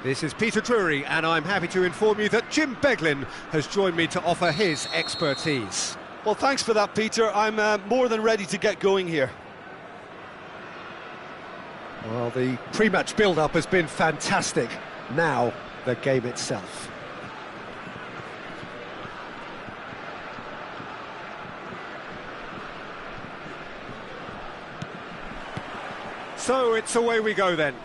This is Peter Drury, and I'm happy to inform you that Jim Beglin has joined me to offer his expertise. Well, thanks for that, Peter. I'm more than ready to get going here. Well, the pre-match build-up has been fantastic. Now, the game itself. So, it's away we go then.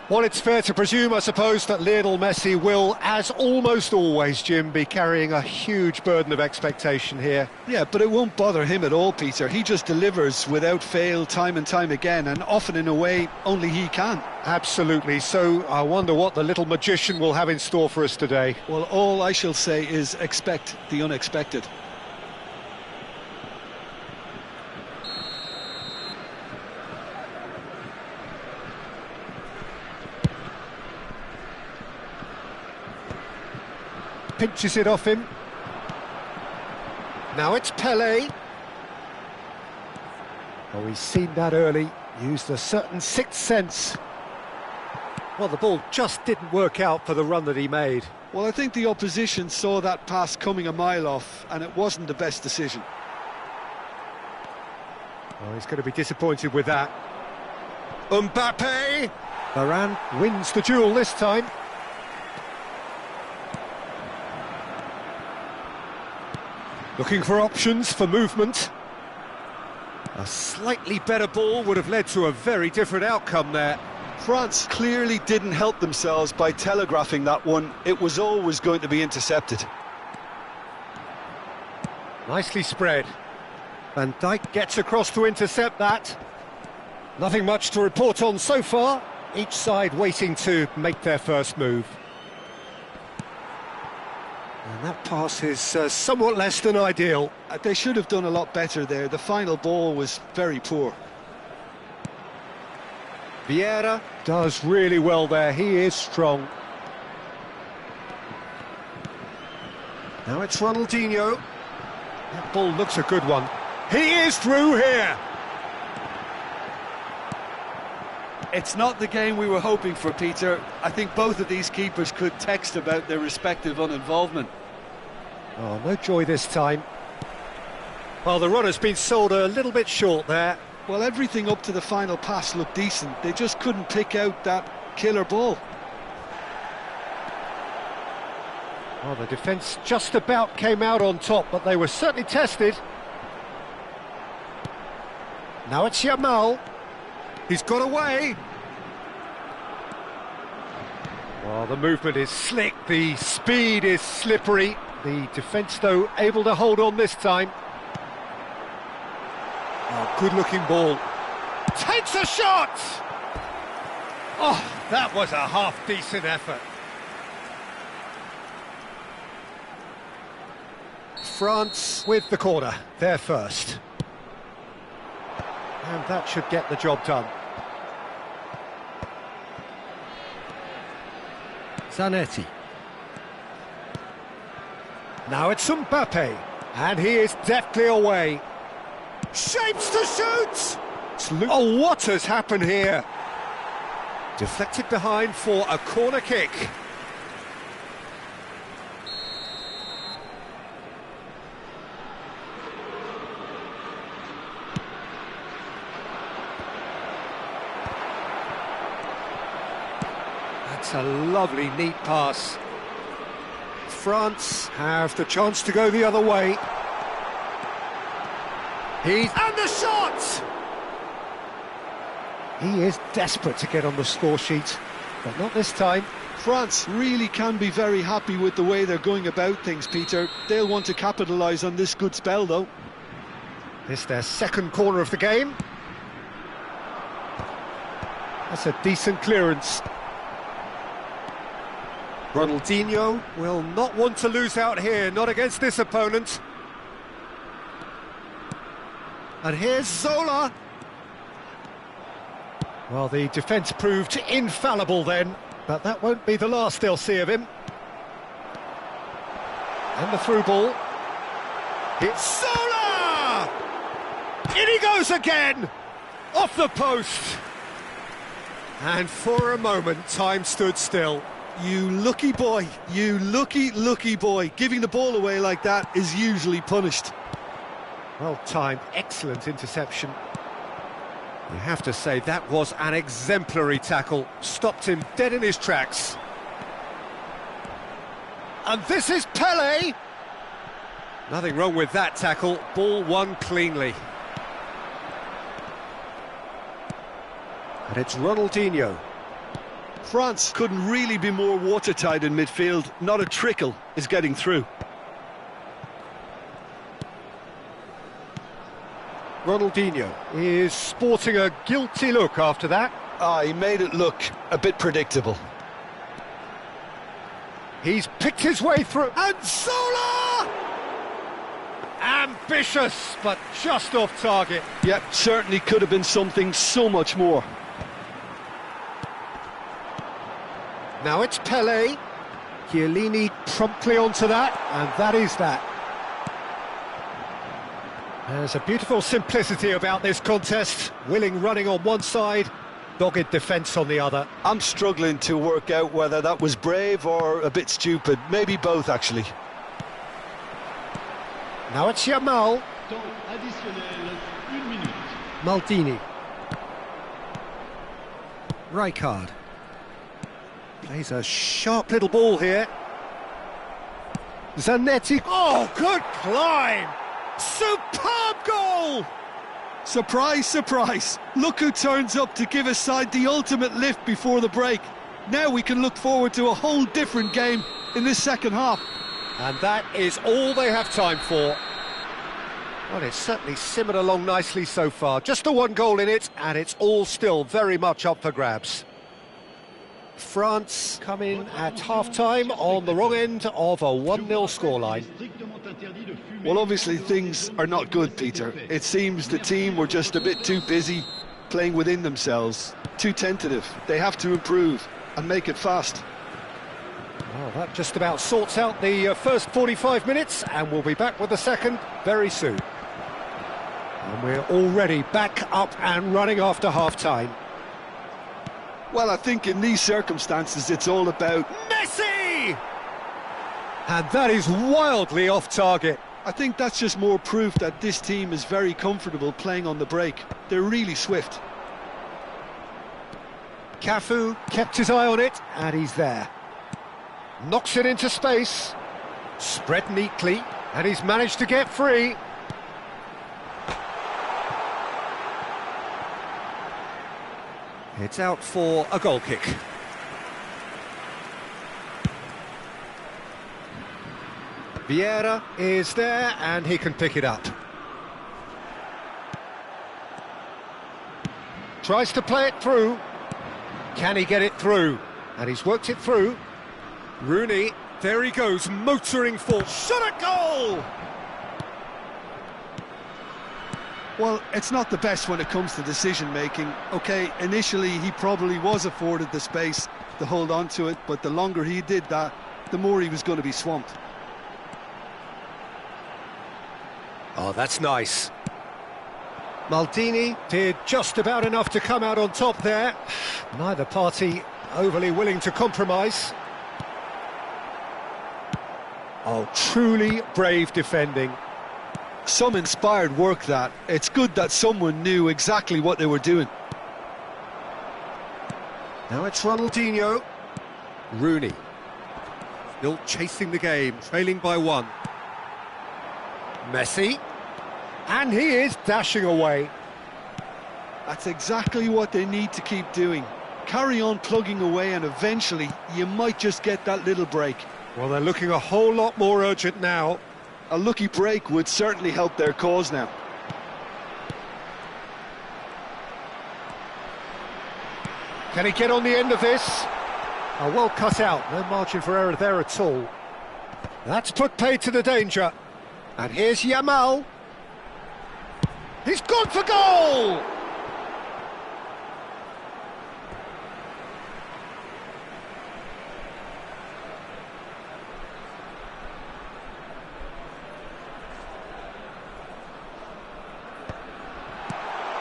Well, it's fair to presume, I suppose, that Lionel Messi will, as almost always, Jim, be carrying a huge burden of expectation here. Yeah, but it won't bother him at all, Peter. He just delivers without fail time and time again, and often in a way only he can. Absolutely. So I wonder what the little magician will have in store for us today. Well, all I shall say is expect the unexpected. Pinches it off him. Now it's Pelé. Oh, he's seen that early, used a certain sixth sense. Well, the ball just didn't work out for the run that he made. Well, I think the opposition saw that pass coming a mile off, and it wasn't the best decision. Oh, he's going to be disappointed with that. Mbappe! Varane wins the duel this time. Looking for options for movement. A slightly better ball would have led to a very different outcome there. France clearly didn't help themselves by telegraphing that one. It was always going to be intercepted. Nicely spread. Van Dijk gets across to intercept that. Nothing much to report on so far. Each side waiting to make their first move. And that pass is somewhat less than ideal. They should have done a lot better there. The final ball was very poor. Vieira does really well there. He is strong. Now it's Ronaldinho. That ball looks a good one. He is through here. It's not the game we were hoping for, Peter. I think both of these keepers could text about their respective uninvolvement. Oh, no joy this time. Well, the runner's been sold a little bit short there. Well, everything up to the final pass looked decent. They just couldn't pick out that killer ball. Well, the defence just about came out on top, but they were certainly tested. Now it's Yamal. He's got away. Well, the movement is slick, the speed is slippery. The defence, though, able to hold on this time. Oh, good-looking ball. Takes a shot! Oh, that was a half-decent effort. France with the corner, they're first. And that should get the job done. Zanetti. Now it's Mbappe, and he is deftly away. Shapes to shoot! Oh, what has happened here? Deflected behind for a corner kick. That's a lovely, neat pass. France have the chance to go the other way. And the shot! He is desperate to get on the score sheet, but not this time. France really can be very happy with the way they're going about things, Peter. They'll want to capitalise on this good spell, though. This their second corner of the game. That's a decent clearance. Ronaldinho will not want to lose out here, not against this opponent. And here's Zola. Well, the defence proved infallible then, but that won't be the last they'll see of him. And the through ball. It's Zola! In he goes again! Off the post! And for a moment, time stood still. You lucky boy, you lucky boy. Giving the ball away like that is usually punished. Well timed, excellent interception. You have to say that was an exemplary tackle. Stopped him dead in his tracks. And this is Pele. Nothing wrong with that tackle. Ball won cleanly. And it's Ronaldinho. France couldn't really be more watertight in midfield. Not a trickle is getting through. Ronaldinho is sporting a guilty look after that. He made it look a bit predictable. He's picked his way through, and Zola! Ambitious, but just off target. Yep, certainly could have been something so much more. Now it's Pele. Chiellini promptly onto that, and that is that. There's a beautiful simplicity about this contest. Willing running on one side, dogged defence on the other. I'm struggling to work out whether that was brave or a bit stupid. Maybe both, actually. Now it's Yamal. Maldini. Rijkaard. Plays a sharp little ball here. Zanetti. Oh, good climb! Superb goal! Surprise, surprise. Look who turns up to give his side the ultimate lift before the break. Now we can look forward to a whole different game in this second half. And that is all they have time for. Well, it's certainly simmered along nicely so far. Just the one goal in it, and it's all still very much up for grabs. France come in at half-time on the wrong end of a 1-0 scoreline. Well, obviously things are not good, Peter. It seems the team were just a bit too busy playing within themselves, too tentative. They have to improve and make it fast. Well, that just about sorts out the first 45 minutes, and we'll be back with the second very soon. And we're already back up and running after half-time. Well, I think in these circumstances it's all about Messi! And that is wildly off target. I think that's just more proof that this team is very comfortable playing on the break. They're really swift. Cafu kept his eye on it, and he's there. Knocks it into space. Spread neatly, and he's managed to get free. It's out for a goal kick. Vieira is there, and he can pick it up. Tries to play it through. Can he get it through? And he's worked it through. Rooney, there he goes, motoring forward. Shot a goal! Well, it's not the best when it comes to decision-making. OK, initially he probably was afforded the space to hold on to it, but the longer he did that, the more he was going to be swamped. Oh, that's nice. Maldini did just about enough to come out on top there. Neither party overly willing to compromise. Oh, truly brave defending. Some inspired work, that. It's good that someone knew exactly what they were doing. Now it's Ronaldinho. Rooney. Still chasing the game, trailing by one. Messi. And he is dashing away. That's exactly what they need to keep doing. Carry on plugging away, and eventually you might just get that little break. Well, they're looking a whole lot more urgent now. A lucky break would certainly help their cause now. Can he get on the end of this? Oh, well cut out, no margin for error there at all. That's put paid to the danger. And here's Yamal. He's gone for goal!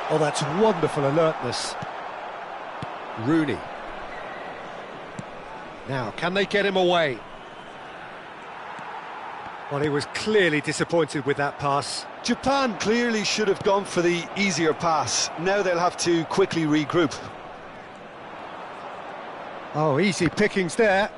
Oh, that's wonderful alertness. Rooney. Now, can they get him away? Well, he was clearly disappointed with that pass. Japan clearly should have gone for the easier pass. Now they'll have to quickly regroup. Oh, easy pickings there.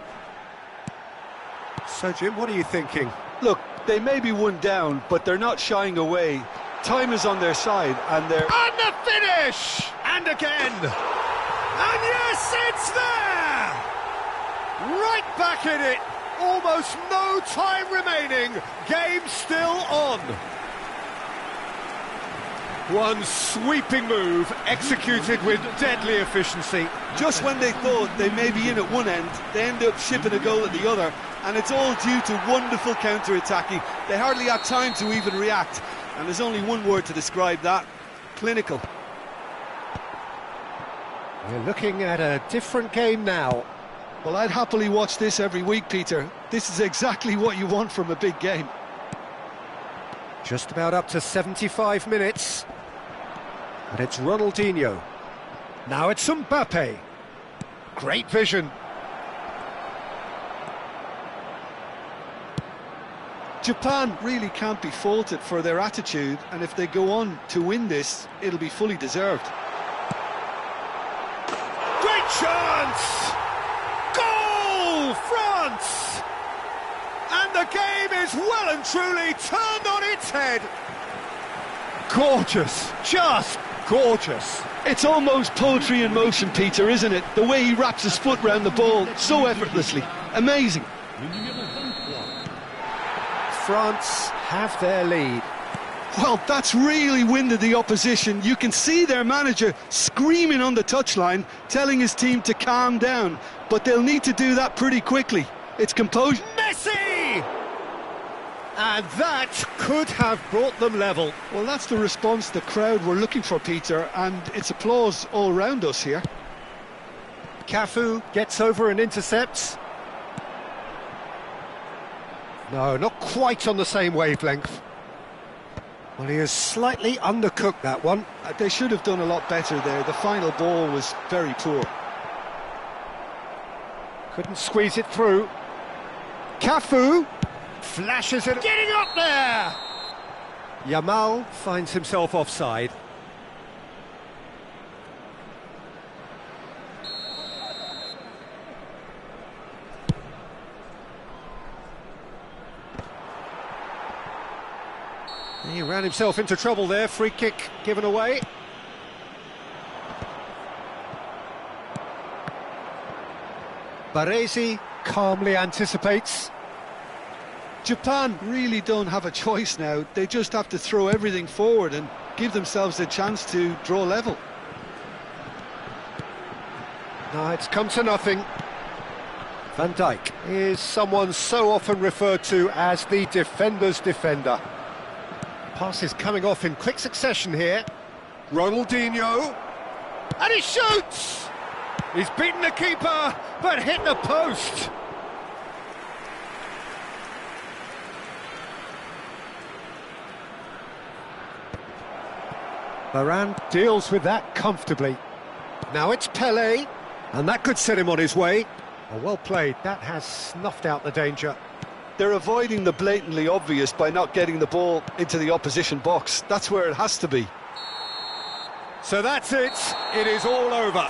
So, Jim, what are you thinking? Look, they may be one down, but they're not shying away. Time is on their side, and they're... And the finish! And again! And yes, it's there! Right back in it! Almost no time remaining. Game still on. One sweeping move, executed with deadly efficiency. Just when they thought they may be in at one end, they end up shipping a goal at the other, and it's all due to wonderful counter-attacking. They hardly had time to even react, and there's only one word to describe that: clinical. We're looking at a different game now. Well, I'd happily watch this every week, Peter. This is exactly what you want from a big game. Just about up to 75 minutes. And it's Ronaldinho. Now it's Mbappe. Great vision. Japan really can't be faulted for their attitude, and if they go on to win this, it'll be fully deserved. Great chance! Goal, France! And the game is well and truly turned on its head. Gorgeous, just gorgeous. It's almost poetry in motion, Peter, isn't it? The way he wraps his foot round the ball so effortlessly. Amazing. France have their lead. Well, that's really winded the opposition. You can see their manager screaming on the touchline, telling his team to calm down. But they'll need to do that pretty quickly. It's composure. Messi! And that could have brought them level. Well, that's the response the crowd were looking for, Peter, and it's applause all round us here. Cafu gets over and intercepts. No, not quite on the same wavelength. Well, he has slightly undercooked that one. They should have done a lot better there. The final ball was very poor. Couldn't squeeze it through. Cafu flashes it, getting up there! Yamal finds himself offside. He ran himself into trouble there, free kick given away. Baresi calmly anticipates. Japan really don't have a choice now. They just have to throw everything forward and give themselves a chance to draw level. No, it's come to nothing. Van Dijk is someone so often referred to as the defender's defender. Pass is coming off in quick succession here. Ronaldinho. And he shoots! He's beaten the keeper, but hit the post. Varane deals with that comfortably. Now it's Pelé, and that could set him on his way. Oh, well played, that has snuffed out the danger. They're avoiding the blatantly obvious by not getting the ball into the opposition box. That's where it has to be. So that's it. It is all over.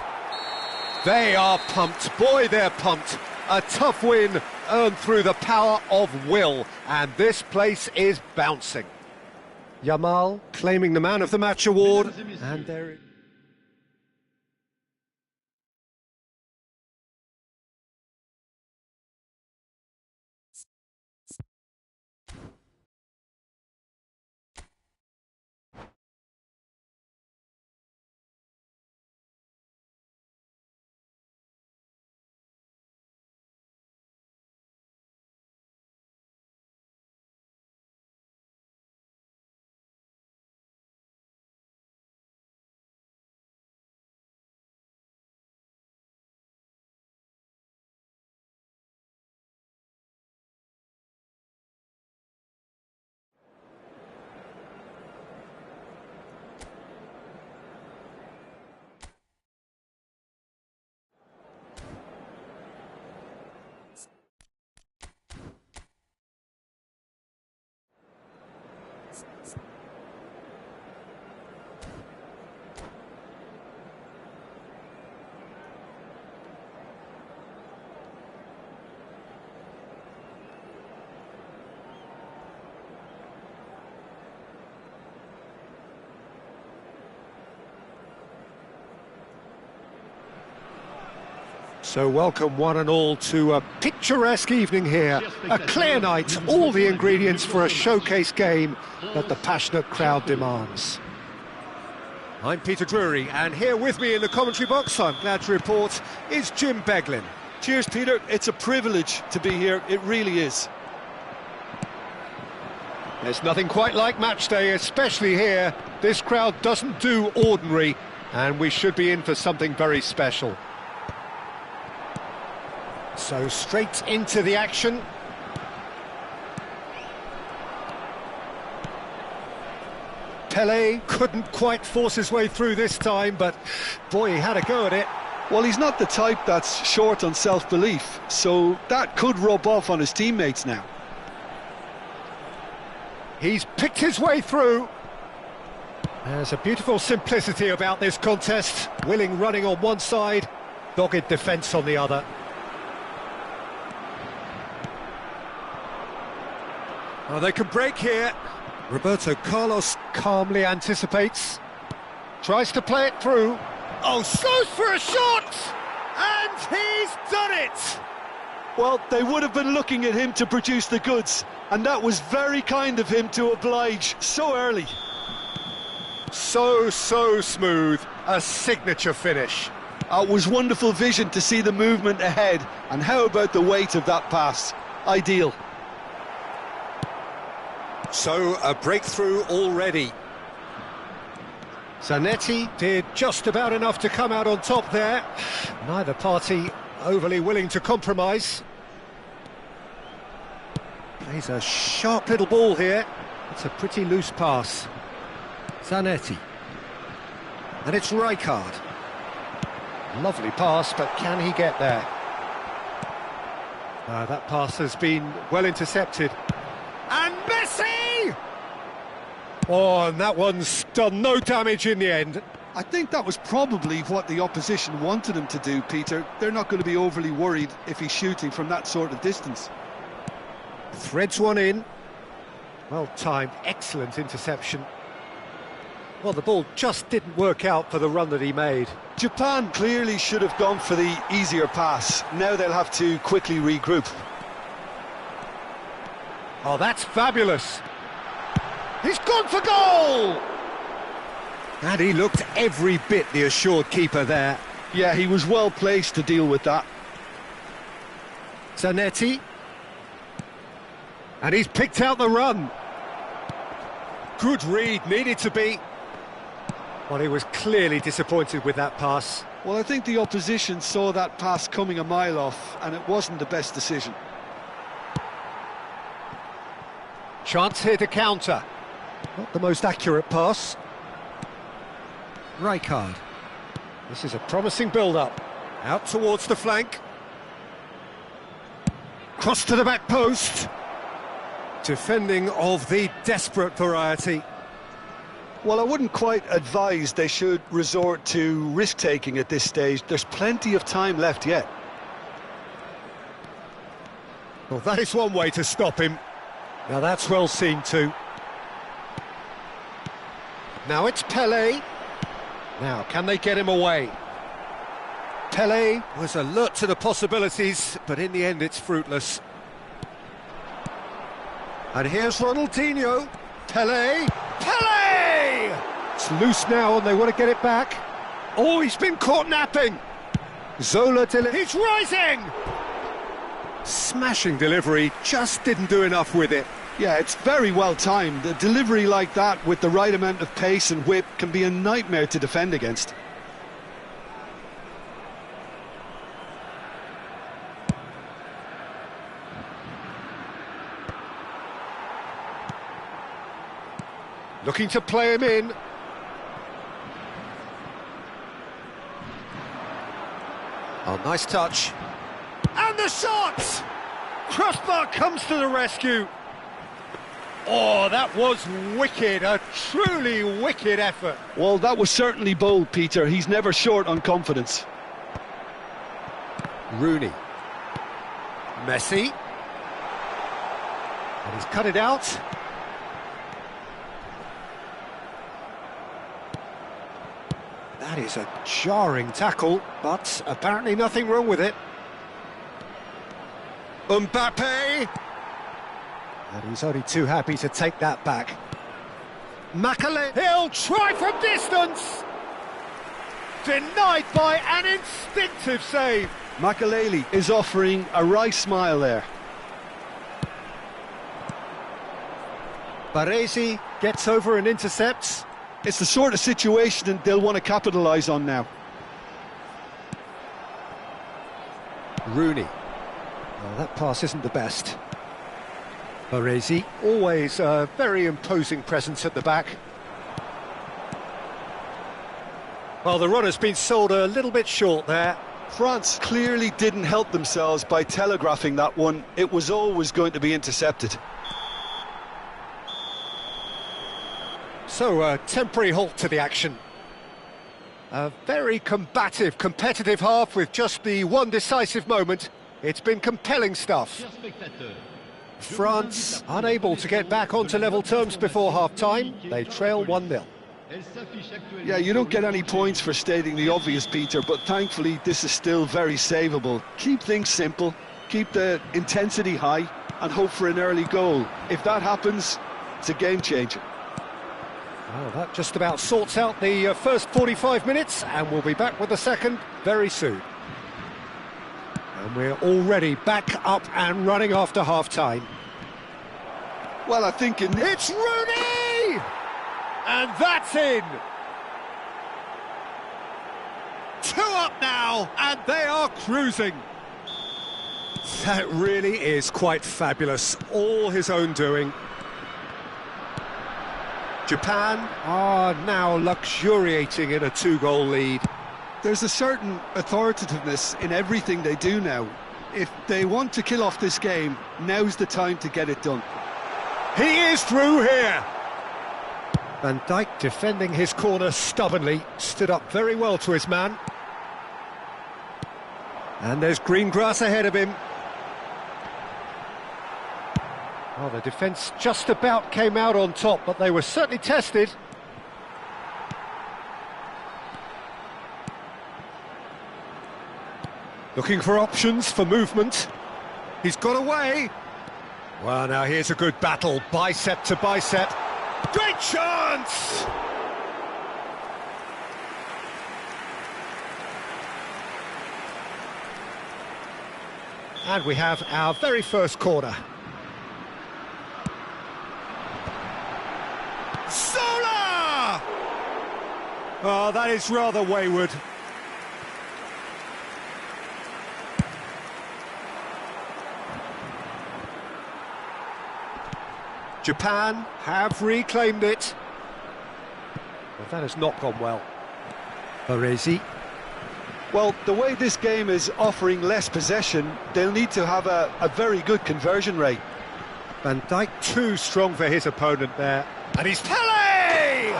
They are pumped. Boy, they're pumped. A tough win earned through the power of will. And this place is bouncing. Yamal claiming the Man of the Match award. And there... So welcome one and all to a picturesque evening here, a clear night, all the ingredients for a showcase game that the passionate crowd demands. I'm Peter Drury, and here with me in the commentary box, I'm glad to report, is Jim Beglin. Cheers, Peter. It's a privilege to be here, it really is. There's nothing quite like match day, especially here. This crowd doesn't do ordinary, and we should be in for something very special. So straight into the action. Pelé couldn't quite force his way through this time, but boy, he had a go at it. Well, he's not the type that's short on self-belief, so that could rub off on his teammates now. He's picked his way through. There's a beautiful simplicity about this contest. Willing running on one side, dogged defence on the other. Oh, they can break here. Roberto Carlos calmly anticipates. Tries to play it through. Oh, goes for a shot! And he's done it! Well, they would have been looking at him to produce the goods, and that was very kind of him to oblige so early. So smooth. A signature finish. It was wonderful vision to see the movement ahead, and how about the weight of that pass? Ideal. So, a breakthrough already. Zanetti did just about enough to come out on top there. Neither party overly willing to compromise. Plays a sharp little ball here. It's a pretty loose pass. Zanetti. And it's Rijkaard. Lovely pass, but can he get there? That pass has been well intercepted. And Messi! Oh, and that one's done no damage in the end. I think that was probably what the opposition wanted him to do, Peter. They're not going to be overly worried if he's shooting from that sort of distance. Threads one in. Well timed, excellent interception. Well, the ball just didn't work out for the run that he made. Japan clearly should have gone for the easier pass. Now they'll have to quickly regroup. Oh, that's fabulous. He's gone for goal! And he looked every bit the assured keeper there. Yeah, he was well placed to deal with that. Zanetti. And he's picked out the run. Good read, needed to be. Well, he was clearly disappointed with that pass. Well, I think the opposition saw that pass coming a mile off, and it wasn't the best decision. Chance here to counter. Not the most accurate pass. Rijkaard. This is a promising build-up. Out towards the flank. Cross to the back post. Defending of the desperate variety. Well, I wouldn't quite advise they should resort to risk-taking at this stage. There's plenty of time left yet. Well, that is one way to stop him. Now that's well seen too. Now it's Pelé. Now, can they get him away? Pelé was alert to the possibilities, but in the end it's fruitless. And here's Ronaldinho. Pelé. Pelé! It's loose now and they want to get it back. Oh, he's been caught napping. Zola he's rising! Smashing delivery, just didn't do enough with it. Yeah, it's very well timed. A delivery like that with the right amount of pace and whip can be a nightmare to defend against. Looking to play him in. Oh, nice touch. And the shot! Crossbar comes to the rescue. Oh, that was wicked, a truly wicked effort. Well, that was certainly bold, Peter. He's never short on confidence. Rooney. Messi. And he's cut it out. That is a jarring tackle, but apparently nothing wrong with it. Mbappe! And he's only too happy to take that back. Macaulay, he'll try from distance! Denied by an instinctive save. Macaulay is offering a wry smile there. Baresi gets over and intercepts. It's the sort of situation they'll want to capitalise on now. Rooney. Well, that pass isn't the best. Baresi, always a very imposing presence at the back. Well, the runner's been sold a little bit short there. France clearly didn't help themselves by telegraphing that one. It was always going to be intercepted. So, a temporary halt to the action. A very combative, competitive half with just the one decisive moment. It's been compelling stuff. France unable to get back onto level terms before half-time. They trail 1-0. Yeah, you don't get any points for stating the obvious, Peter, but thankfully this is still very savable. Keep things simple, keep the intensity high, and hope for an early goal. If that happens, it's a game changer. Well, that just about sorts out the first 45 minutes, and we'll be back with the second very soon. And we're already back up and running after half-time. Well, I think It's Rooney! And that's in! 2 up now, and they are cruising. That really is quite fabulous, all his own doing. Japan are now luxuriating in a 2-goal lead. There's a certain authoritativeness in everything they do now. If they want to kill off this game, now's the time to get it done. He is through here. Van Dijk defending his corner stubbornly, stood up very well to his man. And there's green grass ahead of him. Well, the defence just about came out on top, but they were certainly tested. Looking for options for movement. He's got away. Well, now here's a good battle, bicep to bicep. Great chance! And we have our very first corner. Zola! Oh, that is rather wayward. Japan have reclaimed it. But that has not gone well. Baresi. Well, the way this game is offering less possession, they'll need to have a very good conversion rate. Van Dijk too strong for his opponent there. And he's Pele!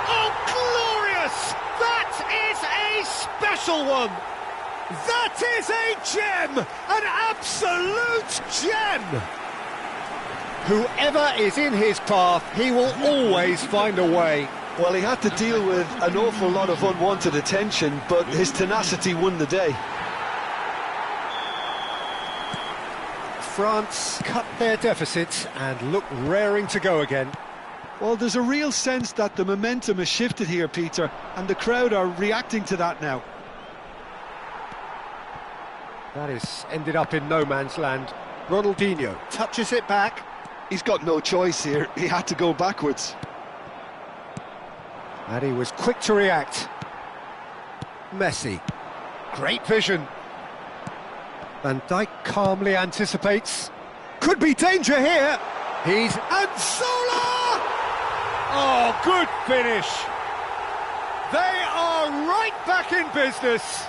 Oh, glorious! That is a special one! That is a gem! An absolute gem! Whoever is in his path, he will always find a way. Well, he had to deal with an awful lot of unwanted attention, but his tenacity won the day. France cut their deficit and look raring to go again. Well, there's a real sense that the momentum has shifted here, Peter, and the crowd are reacting to that now. That has ended up in no man's land. Ronaldinho touches it back. He's got no choice here. He had to go backwards. And he was quick to react. Messi. Great vision. Van Dijk calmly anticipates. Could be danger here. He's... And Zola! Oh, good finish. They are right back in business.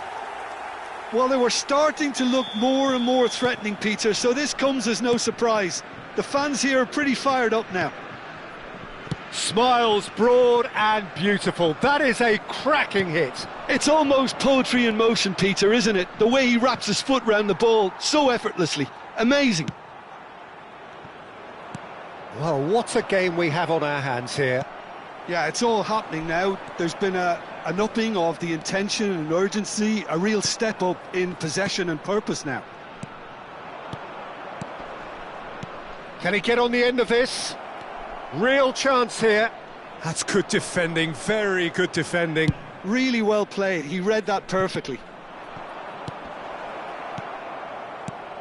Well, they were starting to look more and more threatening, Peter, so this comes as no surprise. The fans here are pretty fired up now. Smiles broad and beautiful. That is a cracking hit. It's almost poetry in motion, Peter, isn't it? The way he wraps his foot round the ball so effortlessly. Amazing. Well, what a game we have on our hands here. Yeah, it's all happening now. There's been an upping of the intention and urgency, a real step up in possession and purpose now. Can he get on the end of this? Real chance here. That's good defending, very good defending. Really well played, he read that perfectly.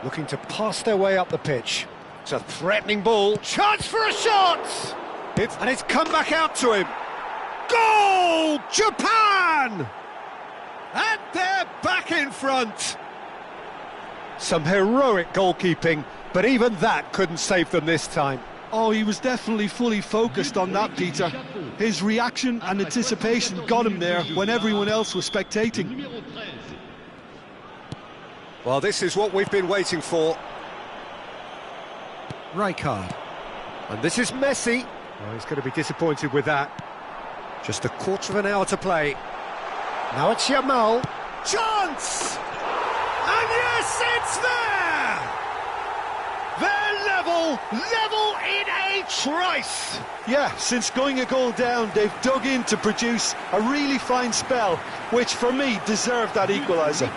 Looking to pass their way up the pitch. It's a threatening ball. Chance for a shot! And it's come back out to him. Goal! Japan! And they're back in front. Some heroic goalkeeping, but even that couldn't save them this time. Oh, he was definitely fully focused on that, Peter. His reaction and anticipation got him there when everyone else was spectating. Well, this is what we've been waiting for. Rijkaard. And this is Messi. Well, he's going to be disappointed with that. Just a quarter of an hour to play. Now it's Yamal. Chance! And yes, it's there! They're level in a trice! Yeah, since going a goal down, they've dug in to produce a really fine spell, which for me deserved that equaliser.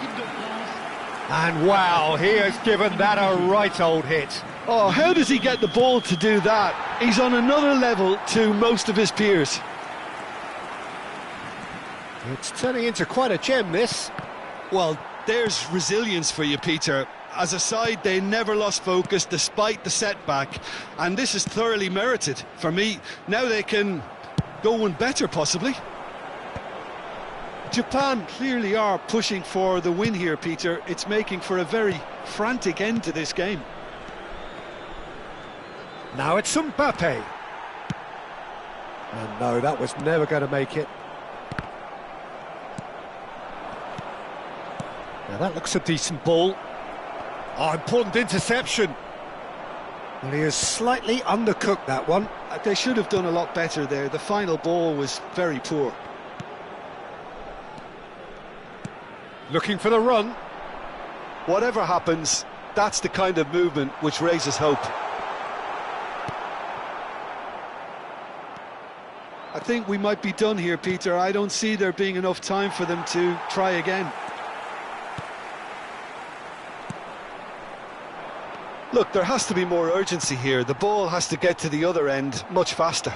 And wow, he has given that a right old hit. Oh, how does he get the ball to do that? He's on another level to most of his peers. It's turning into quite a gem, this. Well, there's resilience for you, Peter. As a side, they never lost focus despite the setback, and this is thoroughly merited. For me, now they can go one better, possibly. Japan clearly are pushing for the win here, Peter. It's making for a very frantic end to this game. Now it's Mbappe. And no, that was never going to make it. Now that looks a decent ball. Oh, important interception. Well, he has slightly undercooked that one. They should have done a lot better there. The final ball was very poor. Looking for the run. Whatever happens, that's the kind of movement which raises hope. I think we might be done here, Peter. I don't see there being enough time for them to try again. Look, there has to be more urgency here. The ball has to get to the other end much faster.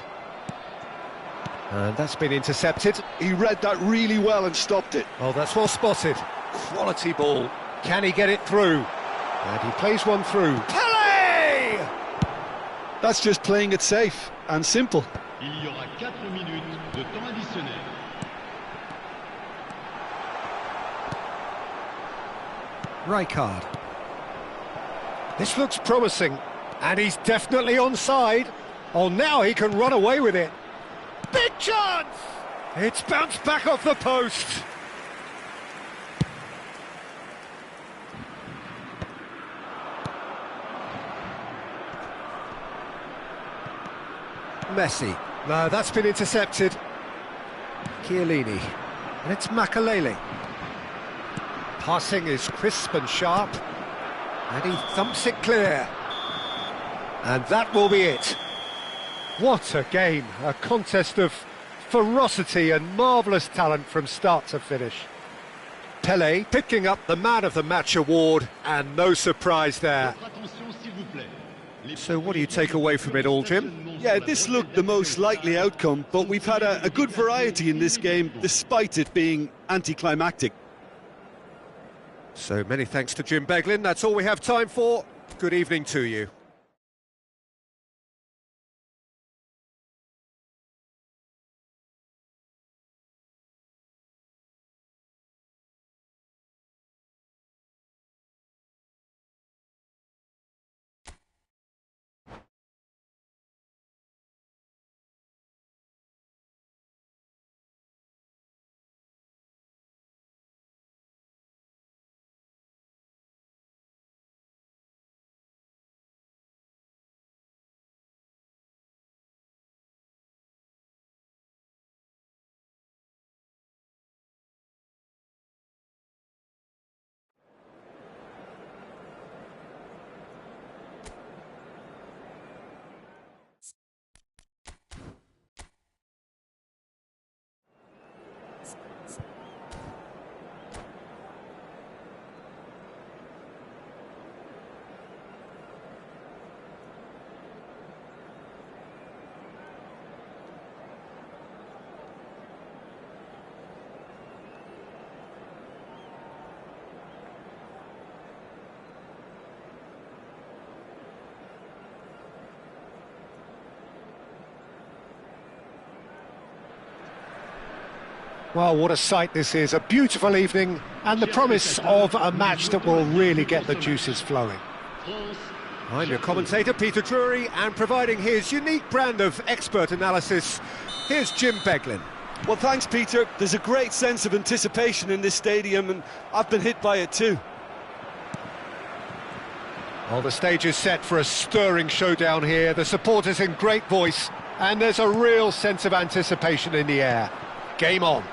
And that's been intercepted. He read that really well and stopped it. Oh, that's well spotted. Quality ball. Can he get it through? And he plays one through. Pelé! That's just playing it safe and simple. Il y aura 4 minutes de temps additionnel. Rijkaard. This looks promising, and he's definitely onside. Oh, now he can run away with it. Big chance! It's bounced back off the post. Messi. No, that's been intercepted. Chiellini. And it's Makalele. Passing is crisp and sharp. And he thumps it clear. And that will be it. What a game. A contest of ferocity and marvellous talent from start to finish. Pelé picking up the Man of the Match award, and no surprise there. So what do you take away from it all, Jim? Yeah, this looked the most likely outcome, but we've had a good variety in this game, despite it being anticlimactic. So many thanks to Jim Beglin. That's all we have time for. Good evening to you. Well, what a sight this is, a beautiful evening and the promise of a match that will really get the juices flowing. I'm your commentator, Peter Drury, and providing his unique brand of expert analysis, here's Jim Beglin. Well, thanks, Peter. There's a great sense of anticipation in this stadium, and I've been hit by it too. Well, the stage is set for a stirring showdown here. The supporters in great voice, and there's a real sense of anticipation in the air. Game on.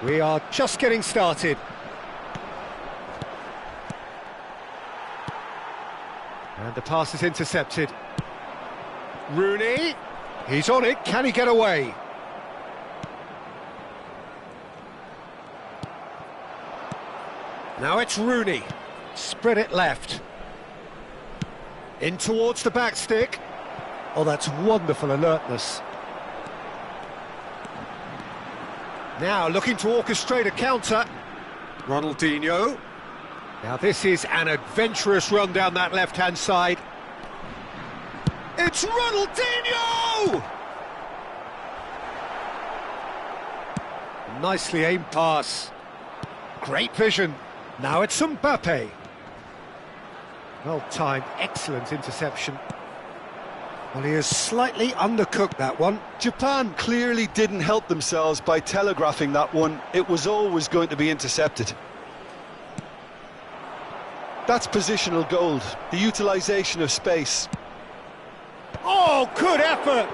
We are just getting started. And the pass is intercepted. Rooney, he's on it, can he get away? Now it's Rooney, spread it left. In towards the back stick. Oh, that's wonderful alertness. Now looking to orchestrate a counter. Ronaldinho. Now this is an adventurous run down that left-hand side. It's Ronaldinho! Nicely aimed pass. Great vision. Now it's Mbappe. Well-timed, excellent interception. Well, he has slightly undercooked that one. Japan clearly didn't help themselves by telegraphing that one. It was always going to be intercepted. That's positional gold, the utilisation of space. Oh, good effort!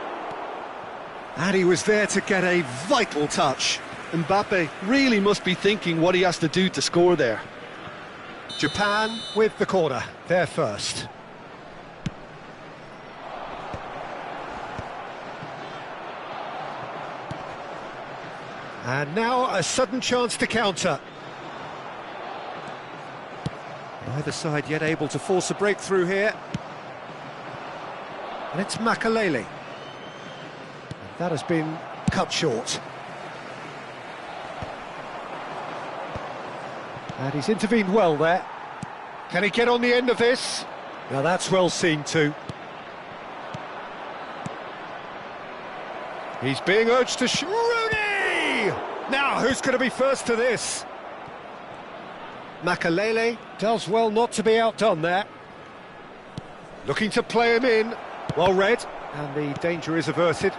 And he was there to get a vital touch. Mbappe really must be thinking what he has to do to score there. Japan with the corner, they're first. And now a sudden chance to counter. Neither side yet able to force a breakthrough here. And it's Makalele. That has been cut short. And he's intervened well there. Can he get on the end of this? Now that's well seen too. He's being urged to shoot. Rooney! Now who's going to be first to this? Makalele does well not to be outdone there. Looking to play him in. Well read, and the danger is averted.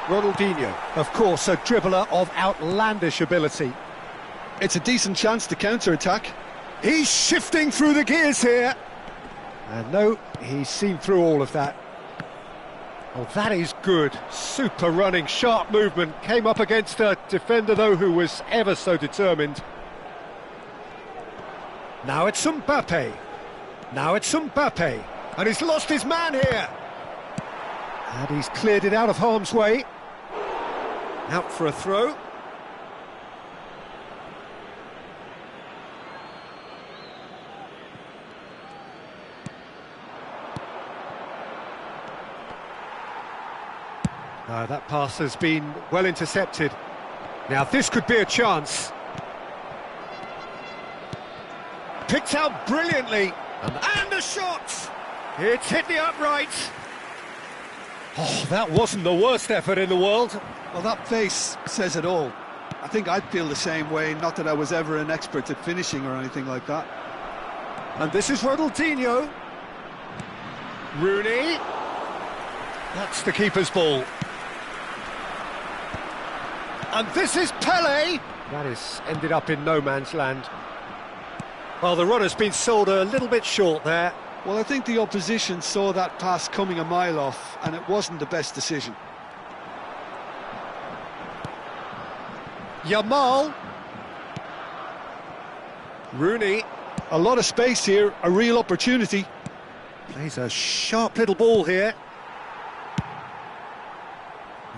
Ronaldinho, of course, a dribbler of outlandish ability. It's a decent chance to counter-attack. He's shifting through the gears here. And no, he's seen through all of that. Oh, that is good. Super running, sharp movement. Came up against a defender, though, who was ever so determined. Now it's Mbappe. Now it's Mbappe. And he's lost his man here. And he's cleared it out of harm's way. Out for a throw. That pass has been well intercepted. Now this could be a chance. Picked out brilliantly. And the shot! It's hit the upright. Oh, that wasn't the worst effort in the world. Well, that face says it all. I think I'd feel the same way, not that I was ever an expert at finishing or anything like that. And this is Ronaldinho. Rooney. That's the keeper's ball. And this is Pele. That has ended up in no man's land. Well, the runner's been sold a little bit short there. Well, I think the opposition saw that pass coming a mile off, and it wasn't the best decision. Yamal. Rooney. A lot of space here, a real opportunity. Plays a sharp little ball here.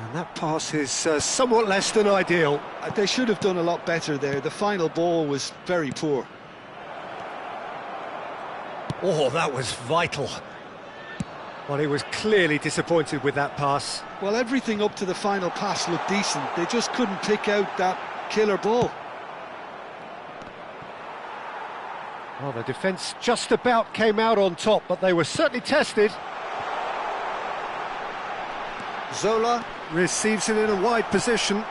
And that pass is somewhat less than ideal. They should have done a lot better there. The final ball was very poor. Oh, that was vital. Well, he was clearly disappointed with that pass. Well, everything up to the final pass looked decent. They just couldn't pick out that killer ball. Well, the defence just about came out on top, but they were certainly tested. Zola receives it in a wide position.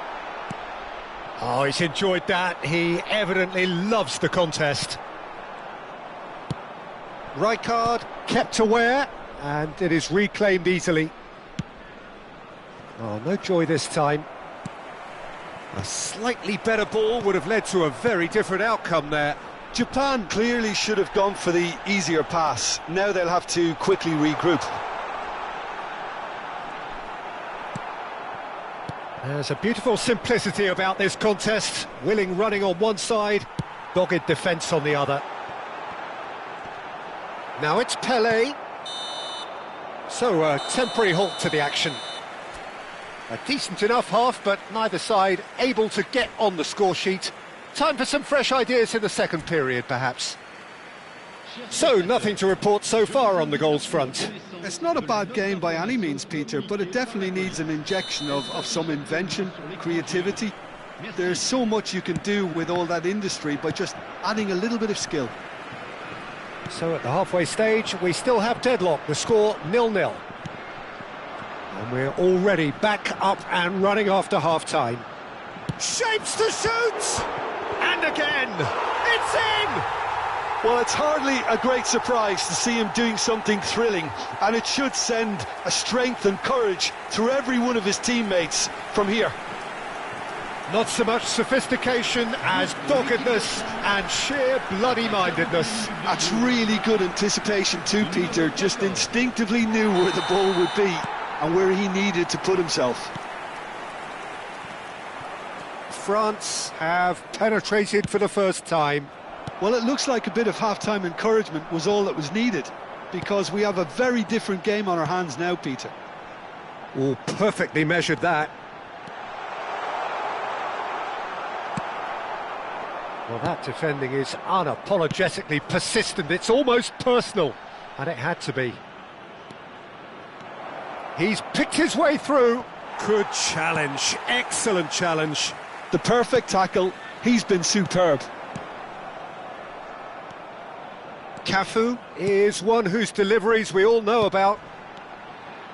Oh, he's enjoyed that. He evidently loves the contest. Rijkaard kept aware, and it is reclaimed easily. Oh, no joy this time. A slightly better ball would have led to a very different outcome there. Japan clearly should have gone for the easier pass. Now they'll have to quickly regroup. There's a beautiful simplicity about this contest. Willing running on one side, dogged defence on the other. Now it's Pelé. So a temporary halt to the action. A decent enough half, but neither side able to get on the score sheet. Time for some fresh ideas in the second period, perhaps. So, nothing to report so far on the goals front. It's not a bad game by any means, Peter, but it definitely needs an injection of some invention, creativity. There's so much you can do with all that industry by just adding a little bit of skill. So at the halfway stage, we still have deadlock, the score 0-0. And we're already back up and running after half-time. Shapes to shoot! And again! It's in! Well, it's hardly a great surprise to see him doing something thrilling, and it should send a strength and courage through every one of his teammates from here. Not so much sophistication as doggedness and sheer bloody-mindedness. That's really good anticipation too, Peter. Just instinctively knew where the ball would be and where he needed to put himself. France have penetrated for the first time. Well, it looks like a bit of half-time encouragement was all that was needed, because we have a very different game on our hands now, Peter. Oh, perfectly measured that. Well, that defending is unapologetically persistent. It's almost personal, and it had to be. He's picked his way through. Good challenge, excellent challenge. The perfect tackle, he's been superb. Cafu is one whose deliveries we all know about.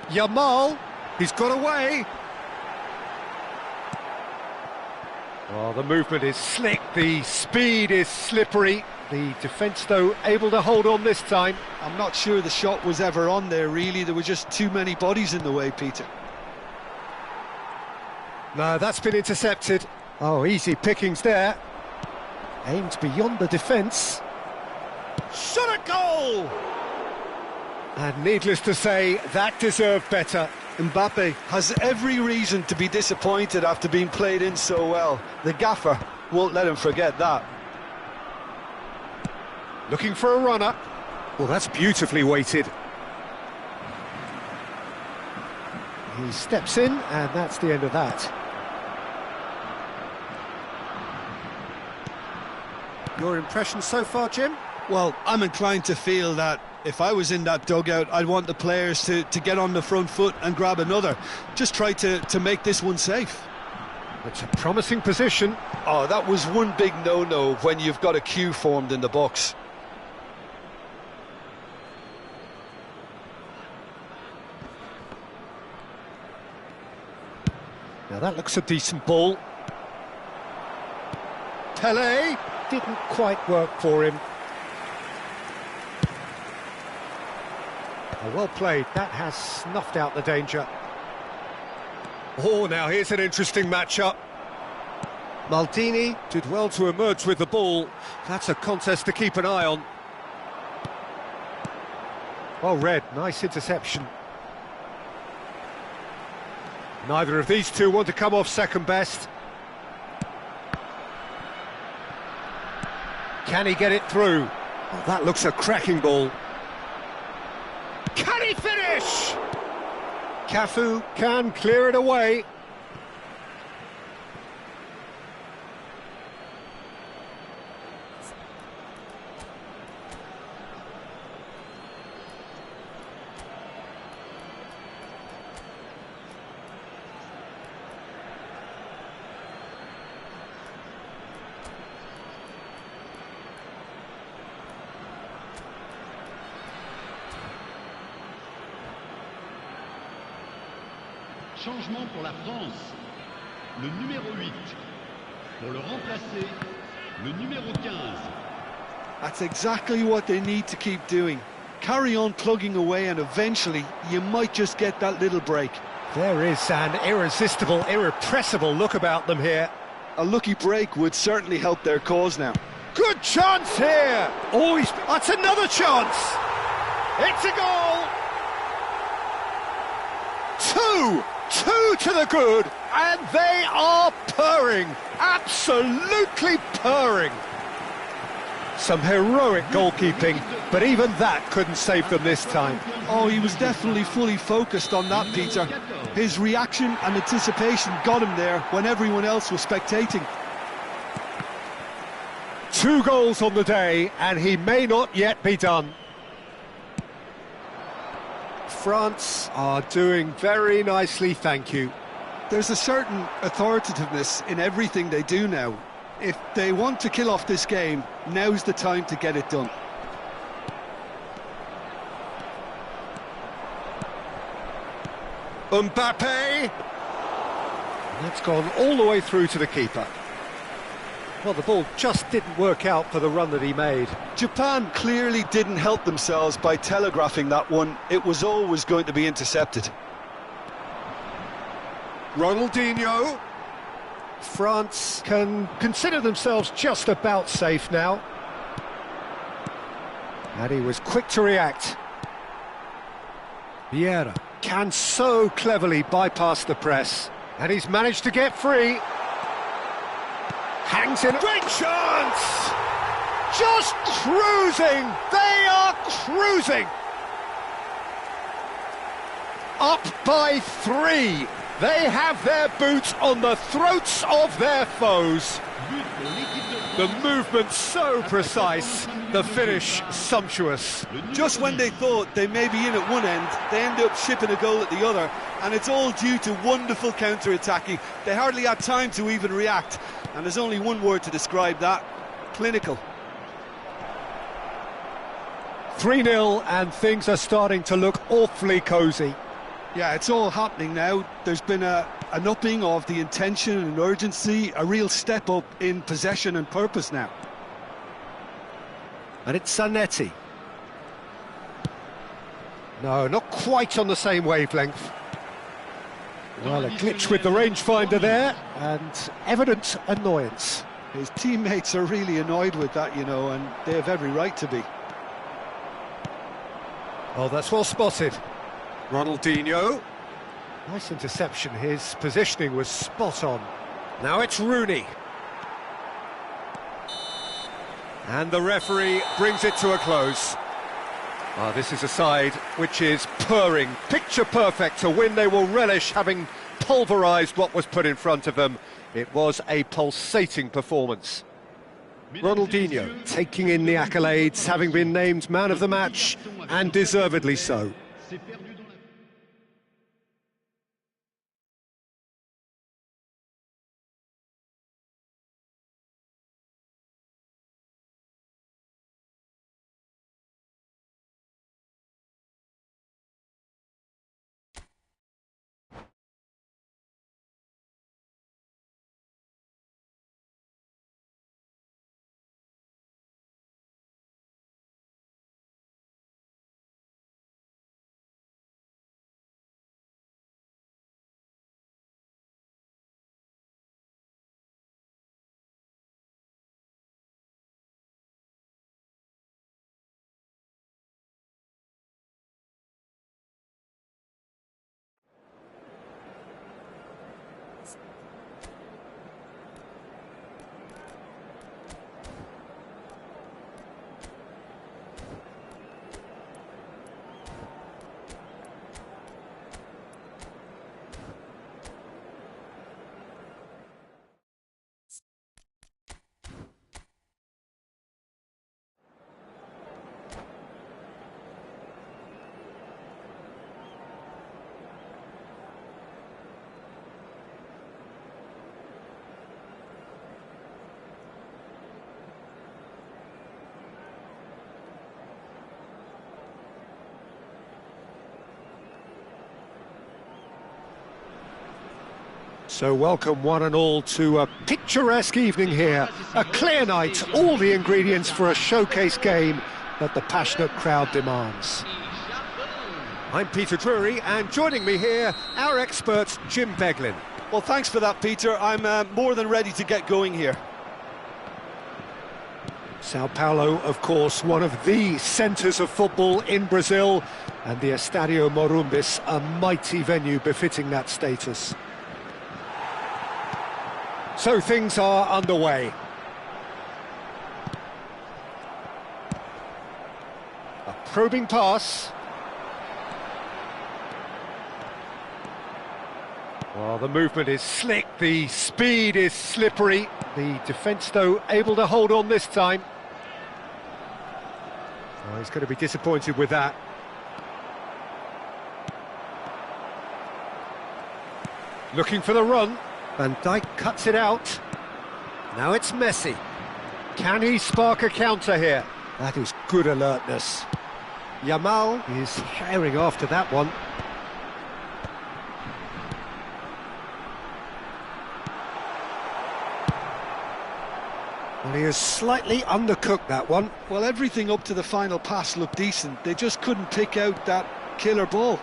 Yamal, he's got away. Oh, the movement is slick, the speed is slippery. The defence, though, able to hold on this time. I'm not sure the shot was ever on there, really. There were just too many bodies in the way, Peter. No, that's been intercepted. Oh, easy pickings there. Aimed beyond the defence. Shot at goal! And needless to say, that deserved better. Mbappe has every reason to be disappointed after being played in so well. The gaffer won't let him forget that. Looking for a runner. Well, that's beautifully weighted. He steps in, and that's the end of that. Your impression so far, Jim? Well, I'm inclined to feel that if I was in that dugout, I'd want the players to get on the front foot and grab another. Just try to make this one safe. It's a promising position. Oh, that was one big no-no when you've got a queue formed in the box. Now that looks a decent ball. Pelé didn't quite work for him. Oh, well played, that has snuffed out the danger. Oh, now here's an interesting matchup. Maldini did well to emerge with the ball. That's a contest to keep an eye on. Well read, nice interception. Neither of these two want to come off second best. Can he get it through? Oh, that looks a cracking ball. Can he finish? Cafu can clear it away. Changement pour la France. Le numéro 8. Pour le remplacer, le numéro 15. That's exactly what they need to keep doing. Carry on plugging away and eventually you might just get that little break. There is an irresistible, irrepressible look about them here. A lucky break would certainly help their cause now. Good chance here! Oh, that's another chance! It's a goal! Two to the good, and they are purring, absolutely purring. Some heroic goalkeeping, but even that couldn't save them this time. Oh, he was definitely fully focused on that, Peter. His reaction and anticipation got him there when everyone else was spectating. 2 goals on the day, and he may not yet be done. France are doing very nicely, thank you. There's a certain authoritativeness in everything they do now. If they want to kill off this game, now's the time to get it done. Mbappe! That's gone all the way through to the keeper. Well, the ball just didn't work out for the run that he made. Japan clearly didn't help themselves by telegraphing that one. It was always going to be intercepted. Ronaldinho. France can consider themselves just about safe now. And he was quick to react. Vieira can so cleverly bypass the press. And he's managed to get free. Hangs in. Great chance! Just cruising! They are cruising! Up by 3. They have their boots on the throats of their foes. The movement so precise, the finish sumptuous. Just when they thought they may be in at one end, they end up shipping a goal at the other, and it's all due to wonderful counter-attacking. They hardly had time to even react, and there's only one word to describe that: clinical. 3-0, and things are starting to look awfully cosy. Yeah, it's all happening now. There's been an upping of the intention and urgency, a real step up in possession and purpose now. And it's Zanetti. No, not quite on the same wavelength. Well, a glitch with the rangefinder there, and evident annoyance. His teammates are really annoyed with that, you know, and they have every right to be. Oh, that's well spotted. Ronaldinho. Nice interception, his positioning was spot on. Now it's Rooney. And the referee brings it to a close. This is a side which is purring, picture perfect. To win, they will relish having pulverised what was put in front of them. It was a pulsating performance. Ronaldinho taking in the accolades, having been named man of the match, and deservedly so. So welcome one and all to a picturesque evening here. A clear night, all the ingredients for a showcase game that the passionate crowd demands. I'm Peter Drury, and joining me here, our expert Jim Beglin. Well, thanks for that, Peter. I'm more than ready to get going here. Sao Paulo, of course, one of the centres of football in Brazil, and the Estadio Morumbis, a mighty venue befitting that status. So things are underway. A probing pass. Well, the movement is slick, the speed is slippery. The defence, though, able to hold on this time. Oh, he's going to be disappointed with that. Looking for the run. Van Dijk cuts it out. Now it's Messi. Can he spark a counter here? That is good alertness. Yamal is herring after that one. Well, he has slightly undercooked that one. Well, everything up to the final pass looked decent. They just couldn't pick out that killer ball.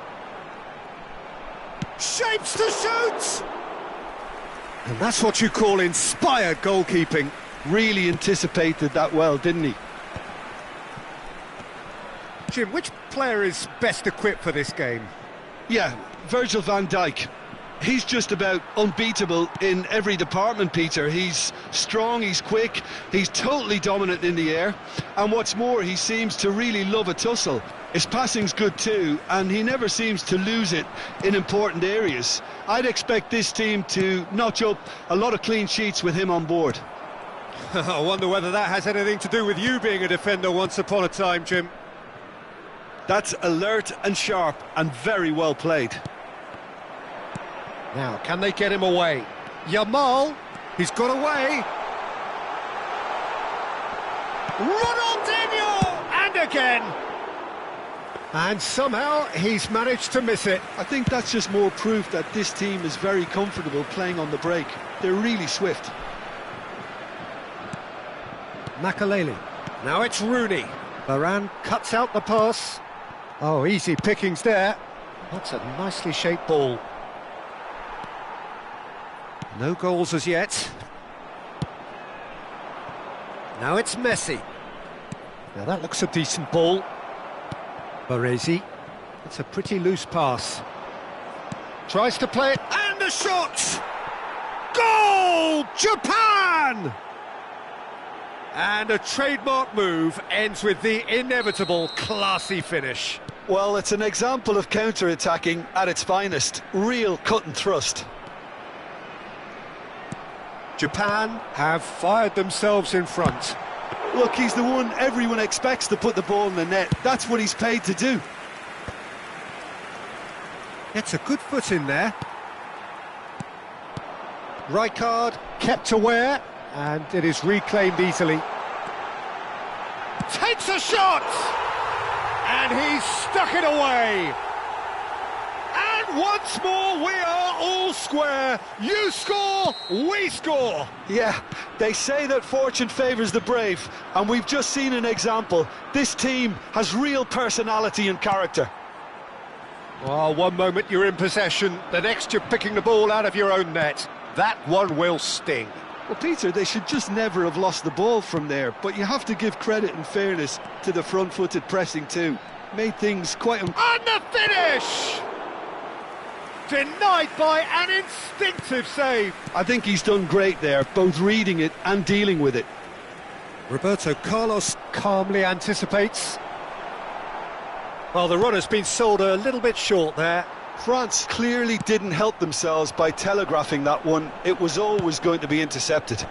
Shapes to shoot! And that's what you call inspired goalkeeping. Really anticipated that well, didn't he? Jim, which player is best equipped for this game? Yeah, Virgil van Dijk. He's just about unbeatable in every department, Peter. He's strong, he's quick, he's totally dominant in the air. And what's more, he seems to really love a tussle. His passing's good too, and he never seems to lose it in important areas. I'd expect this team to notch up a lot of clean sheets with him on board. I wonder whether that has anything to do with you being a defender once upon a time, Jim. That's alert and sharp and very well played. Now, can they get him away? Yamal, he's got away. Ronaldinho! And again! And somehow he's managed to miss it. I think that's just more proof that this team is very comfortable playing on the break. They're really swift. Makaleli. Now it's Rooney. Varane cuts out the pass. Oh, easy pickings there. That's a nicely shaped ball. No goals as yet. Now it's Messi. Now that looks a decent ball. Baresi. It's a pretty loose pass. Tries to play it, and a shot! Goal! Japan! And a trademark move ends with the inevitable classy finish. Well, it's an example of counter-attacking at its finest. Real cut and thrust. Japan have fired themselves in front. Look, he's the one everyone expects to put the ball in the net. That's what he's paid to do. Gets a good foot in there. Rijkaard kept aware, and it is reclaimed easily. Takes a shot! And he's stuck it away. And once more we are all square. You score, we score. Yeah, they say that fortune favours the brave, and we've just seen an example. This team has real personality and character. Well, one moment you're in possession, the next you're picking the ball out of your own net. That one will sting. Well, Peter, they should just never have lost the ball from there, but you have to give credit and fairness to the front-footed pressing too. Made things quite... And the finish! Denied by an instinctive save. I think he's done great there, both reading it and dealing with it. Roberto Carlos calmly anticipates. Well, the run has been sold a little bit short there. France clearly didn't help themselves by telegraphing that one. It was always going to be intercepted.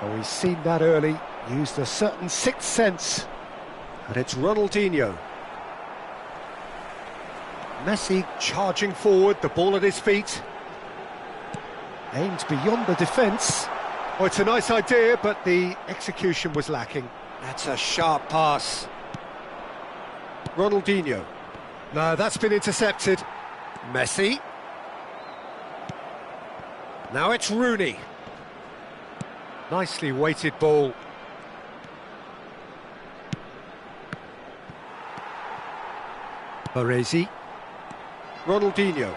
Oh, he's seen that early, used a certain sixth sense. And it's Ronaldinho. Messi charging forward, the ball at his feet. Aimed beyond the defence. Oh, it's a nice idea, but the execution was lacking. That's a sharp pass. Ronaldinho. No, that's been intercepted. Messi. Now it's Rooney. Nicely weighted ball. Baresi. Ronaldinho.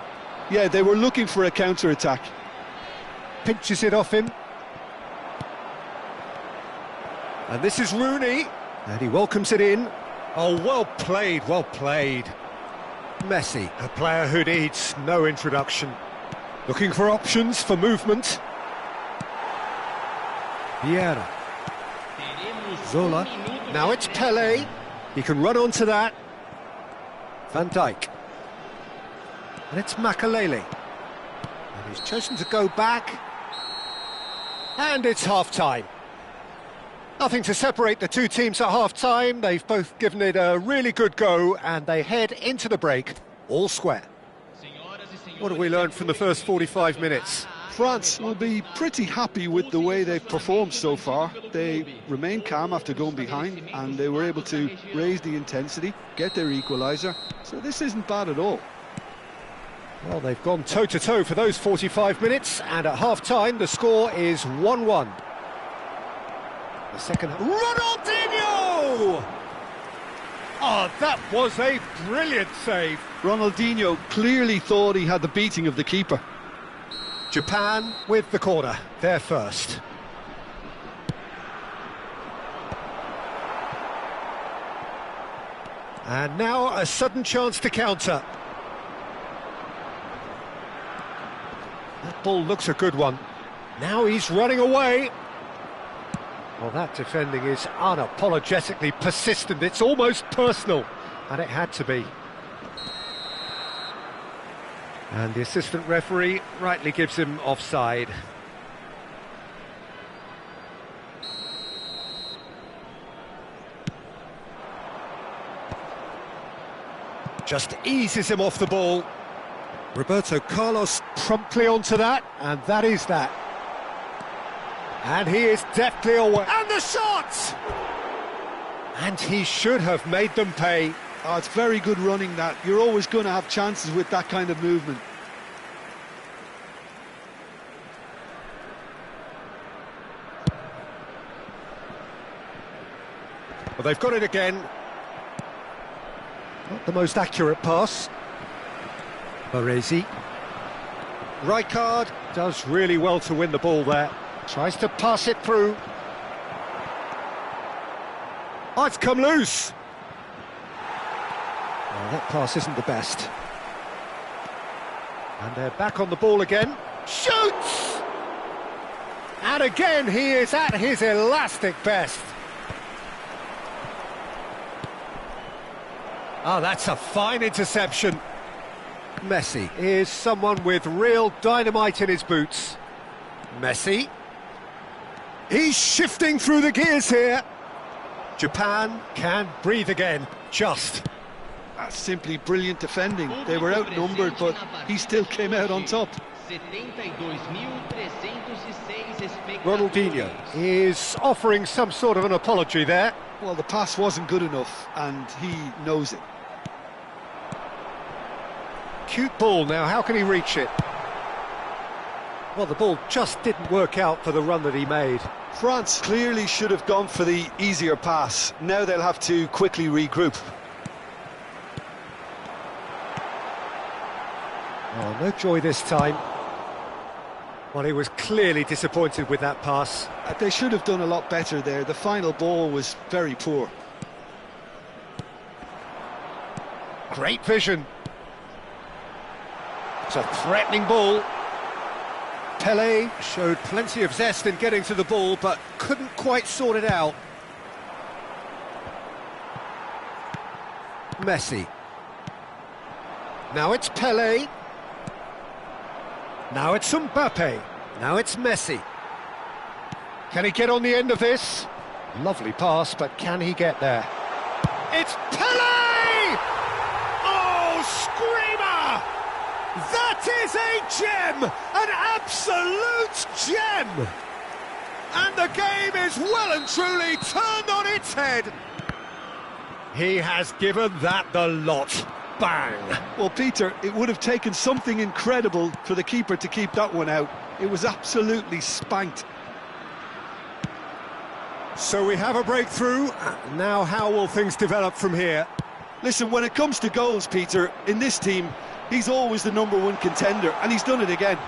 Yeah, they were looking for a counter-attack. Pinches it off him. And this is Rooney. And he welcomes it in. Oh, well played, well played. Messi, a player who needs no introduction. Looking for options for movement. Vieira. Zola. Now it's Pele. He can run onto that. Van Dijk. And it's Makalele. And he's chosen to go back. And it's half-time. Nothing to separate the two teams at half-time. They've both given it a really good go, and they head into the break all square. What have we learned from the first 45 minutes? France will be pretty happy with the way they've performed so far. They remained calm after going behind, and they were able to raise the intensity, get their equaliser. So this isn't bad at all. Well, they've gone toe-to-toe for those 45 minutes, and at half-time the score is 1-1. The second... Ronaldinho! Oh, that was a brilliant save. Ronaldinho clearly thought he had the beating of the keeper. Japan with the corner, they're first. And now a sudden chance to counter. That ball looks a good one. Now he's running away. Well, that defending is unapologetically persistent. It's almost personal, and it had to be. And the assistant referee rightly gives him offside. Just eases him off the ball. Roberto Carlos promptly onto that, and that is that. And he is deftly away. And the shot! And he should have made them pay. Oh, it's very good running, that. You're always going to have chances with that kind of movement. Well, they've got it again. Not the most accurate pass. Baresi. Rijkaard does really well to win the ball there. Tries to pass it through. Oh, it's come loose. Oh, that pass isn't the best. And they're back on the ball again. Shoots! And again, he is at his elastic best. Oh, that's a fine interception. Messi is someone with real dynamite in his boots. Messi. He's shifting through the gears here. Japan can breathe again, just. That's simply brilliant defending. They were outnumbered, but he still came out on top. Ronaldinho is offering some sort of an apology there. Well, the pass wasn't good enough, and he knows it. Cute ball now, how can he reach it? Well, the ball just didn't work out for the run that he made. France clearly should have gone for the easier pass. Now they'll have to quickly regroup. Oh, no joy this time. Well, he was clearly disappointed with that pass. They should have done a lot better there. The final ball was very poor. Great vision. It's a threatening ball. Pele showed plenty of zest in getting to the ball, but couldn't quite sort it out. Messi. Now it's Pele. Now it's Mbappe. Now it's Messi. Can he get on the end of this? Lovely pass, but can he get there? It's Pele! Oh, screamer! That is a gem! An absolute gem! And the game is well and truly turned on its head. He has given that the lot. Bang! Well, Peter, it would have taken something incredible for the keeper to keep that one out. It was absolutely spanked. So we have a breakthrough. Now how will things develop from here? Listen, when it comes to goals, Peter, in this team, he's always the #1 contender, and he's done it again.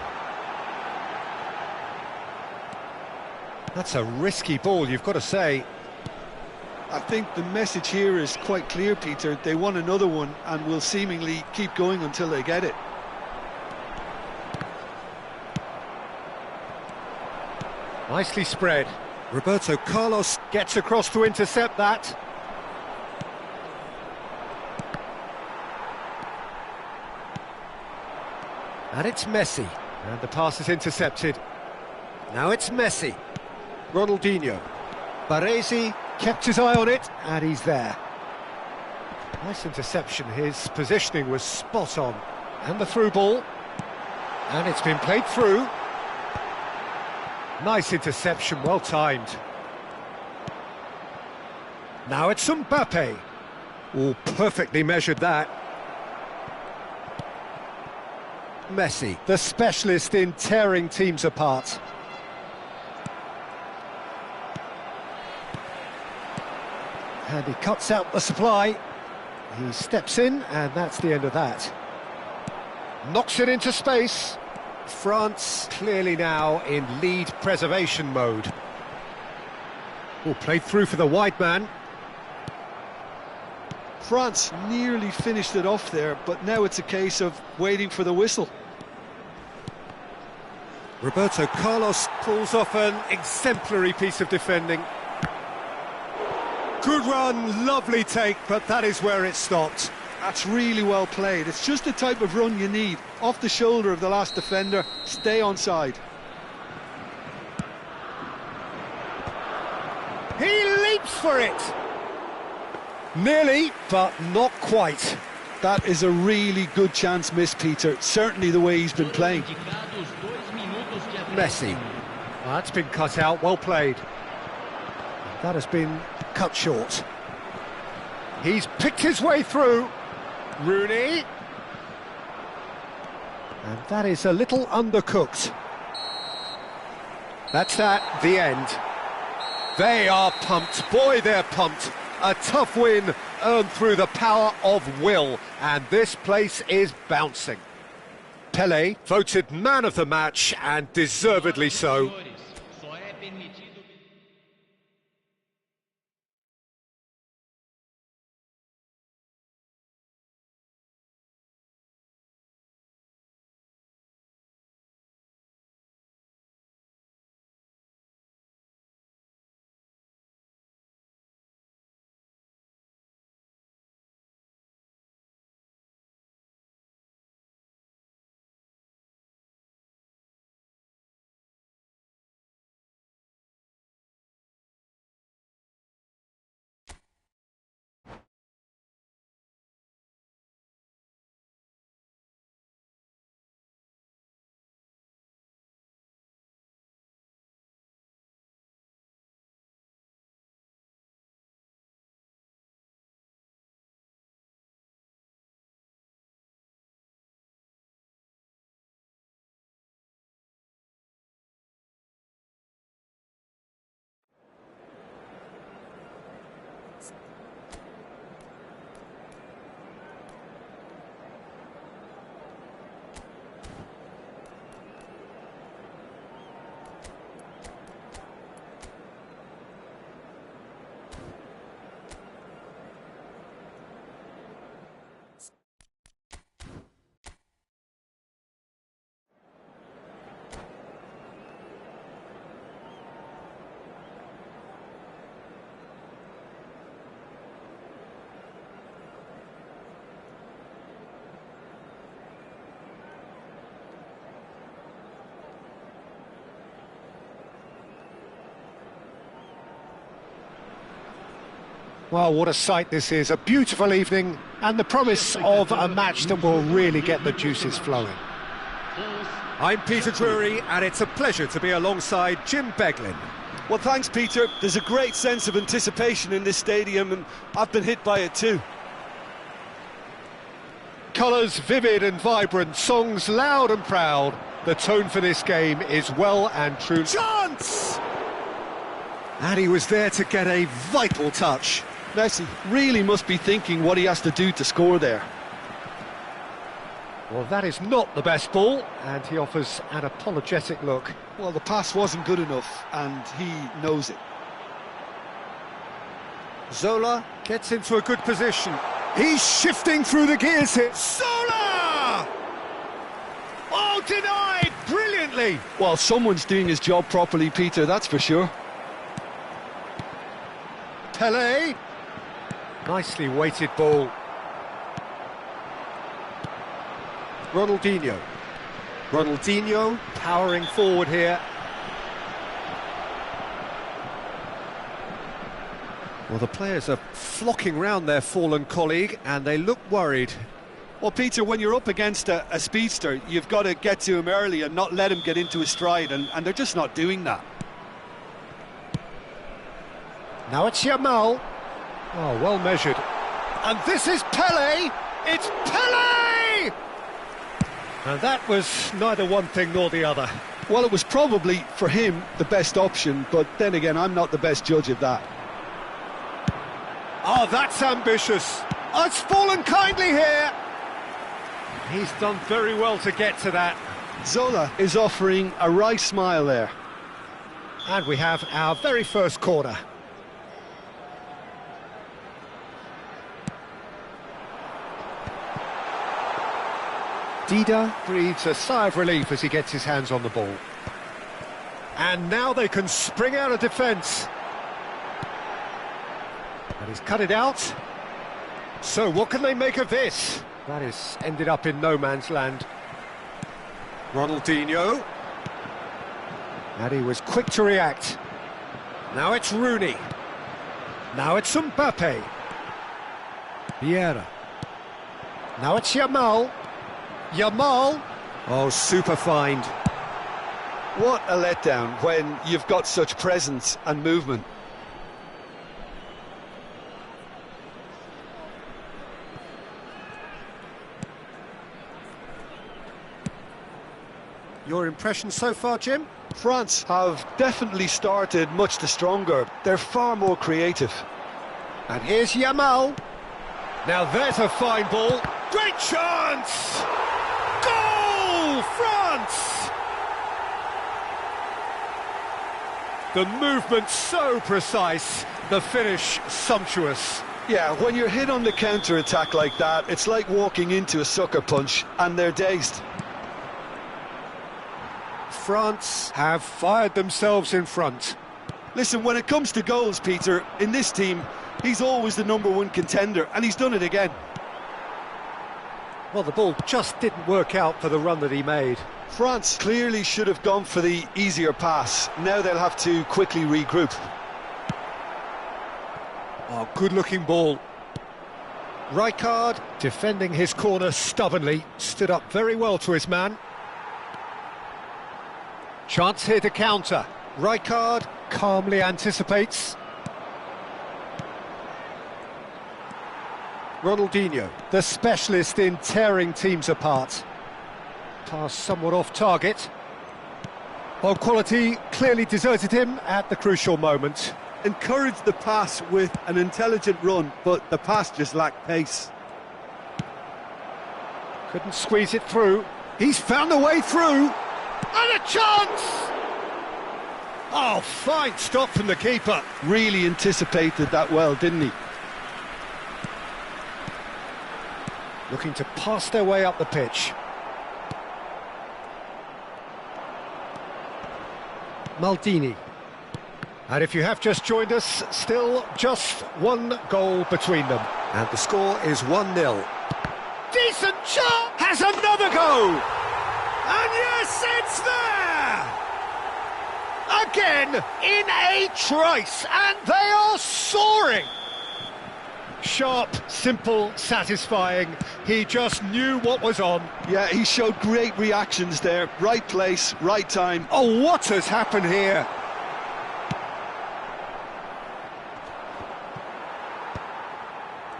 That's a risky ball, you've got to say. I think the message here is quite clear, Peter. They want another one and will seemingly keep going until they get it. Nicely spread. Roberto Carlos Gets across to intercept that. And it's Messi. And the pass is intercepted. Now it's Messi. Ronaldinho. Baresi kept his eye on it, and he's there. Nice interception. His positioning was spot on. And the through ball. And it's been played through. Nice interception, well timed. Now it's Mbappe. Oh, perfectly measured that. Messi, the specialist in tearing teams apart. And he cuts out the supply. He steps in, and that's the end of that. Knocks it into space. France clearly now in lead preservation mode. Oh, played through for the wide man. France nearly finished it off there, but now it's a case of waiting for the whistle. Roberto Carlos Pulls off an exemplary piece of defending. Good run, lovely take, but that is where it stopped. That's really well played. It's just the type of run you need. Off the shoulder of the last defender, stay onside. He leaps for it! Nearly, but not quite. That is a really good chance missed, Peter. Certainly the way he's been playing. Messi. Well, that's been cut out, well played. That has been cut short. He's picked his way through. Rooney. And that is a little undercooked. That's that, the end. They are pumped, boy they're pumped. A tough win earned through the power of will, and this place is bouncing. Pelé voted man of the match, and deservedly so. Well, what a sight this is, a beautiful evening and the promise of a match that will really get the juices flowing. I'm Peter Drury, and it's a pleasure to be alongside Jim Beglin. Well, thanks, Peter. There's a great sense of anticipation in this stadium, and I've been hit by it too. Colours vivid and vibrant, songs loud and proud. The tone for this game is well and true. Chance! And he was there to get a vital touch. Messi really must be thinking what he has to do to score there. Well, that is not the best ball, and he offers an apologetic look. Well, the pass wasn't good enough, and he knows it. Zola gets into a good position. He's shifting through the gears here. Zola! Oh, denied brilliantly. Well, someone's doing his job properly, Peter, that's for sure. Pelé. Nicely weighted ball. Ronaldinho. Ronaldinho powering forward here. Well, the players are flocking round their fallen colleague, and they look worried. Well, Peter, when you're up against a speedster, you've got to get to him early and not let him get into his stride, and they're just not doing that. Now it's Yamal. Oh, well measured. And this is Pelé! It's Pelé! And that was neither one thing nor the other. Well, it was probably, for him, the best option, but then again, I'm not the best judge of that. Oh, that's ambitious. Oh, it's fallen kindly here. He's done very well to get to that. Zola is offering a wry smile there. And we have our very first corner. Dida breathes a sigh of relief as he gets his hands on the ball. And now they can spring out of defence. And he's cut it out. So what can they make of this? That is ended up in no man's land. Ronaldinho. And he was quick to react. Now it's Rooney. Now it's Mbappe. Vieira. Now it's Yamal. Yamal. Oh, super find. What a letdown when you've got such presence and movement. Your impression so far, Jim? France have definitely started much the stronger. They're far more creative. And here's Yamal. Now there's a fine ball. Great chance! Goal, France! The movement so precise, the finish sumptuous. Yeah, when you're hit on the counter-attack like that, it's like walking into a sucker punch, and they're dazed. France have fired themselves in front. Listen, when it comes to goals, Peter, in this team, he's always the #1 contender, and he's done it again. Well, the ball just didn't work out for the run that he made. France clearly should have gone for the easier pass. Now they'll have to quickly regroup. Oh, good-looking ball. Rijkaard, defending his corner stubbornly, stood up very well to his man. Chance here to counter. Rijkaard calmly anticipates. Ronaldinho, the specialist in tearing teams apart. Pass somewhat off target. Well, quality clearly deserted him at the crucial moment. Encouraged the pass with an intelligent run, but the pass just lacked pace. Couldn't squeeze it through. He's found a way through. And a chance! Oh, fine stop from the keeper. Really anticipated that well, didn't he? Looking to pass their way up the pitch. Maldini. And if you have just joined us, still just one goal between them. And the score is 1-0. Decent shot! Has another go! And yes, it's there! Again, in a trice, and they are soaring! Sharp, simple, satisfying. He just knew what was on. Yeah, he showed great reactions there. Right place, right time. Oh, what has happened here?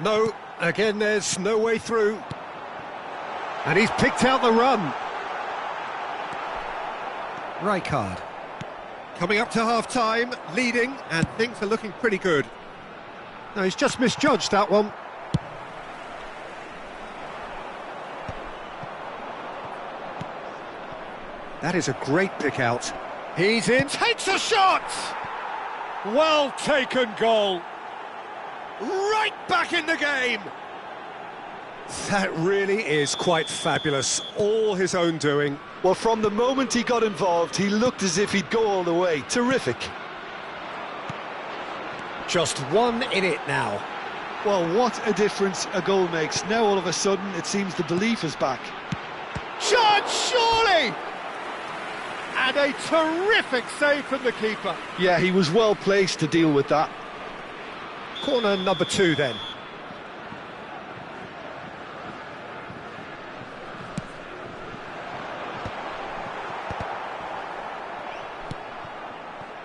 No, again, there's no way through. And he's picked out the run. Rijkaard. Coming up to half-time, leading, and things are looking pretty good. No, he's just misjudged that one. That is a great pick out. He's in, takes a shot! Well taken goal. Right back in the game. That really is quite fabulous. All his own doing. Well, from the moment he got involved, he looked as if he'd go all the way. Terrific. Just one in it now. Well, what a difference a goal makes. Now all of a sudden it seems the belief is back. Shot, surely! And a terrific save from the keeper. Yeah, he was well placed to deal with that. Corner number 2 then.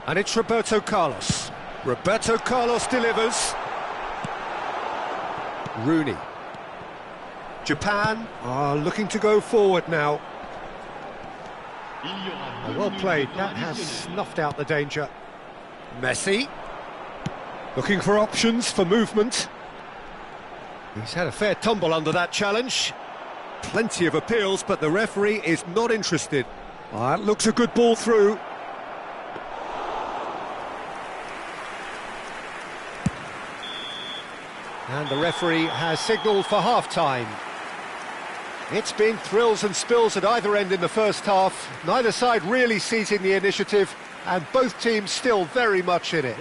And it's Roberto Carlos. Roberto Carlos delivers. Rooney. Japan are looking to go forward now. Well played, that has snuffed out the danger. Messi. Looking for options for movement. He's had a fair tumble under that challenge. Plenty of appeals, but the referee is not interested. That looks a good ball through. And the referee has signalled for half-time. It's been thrills and spills at either end in the first half. Neither side really seizing the initiative, and both teams still very much in it.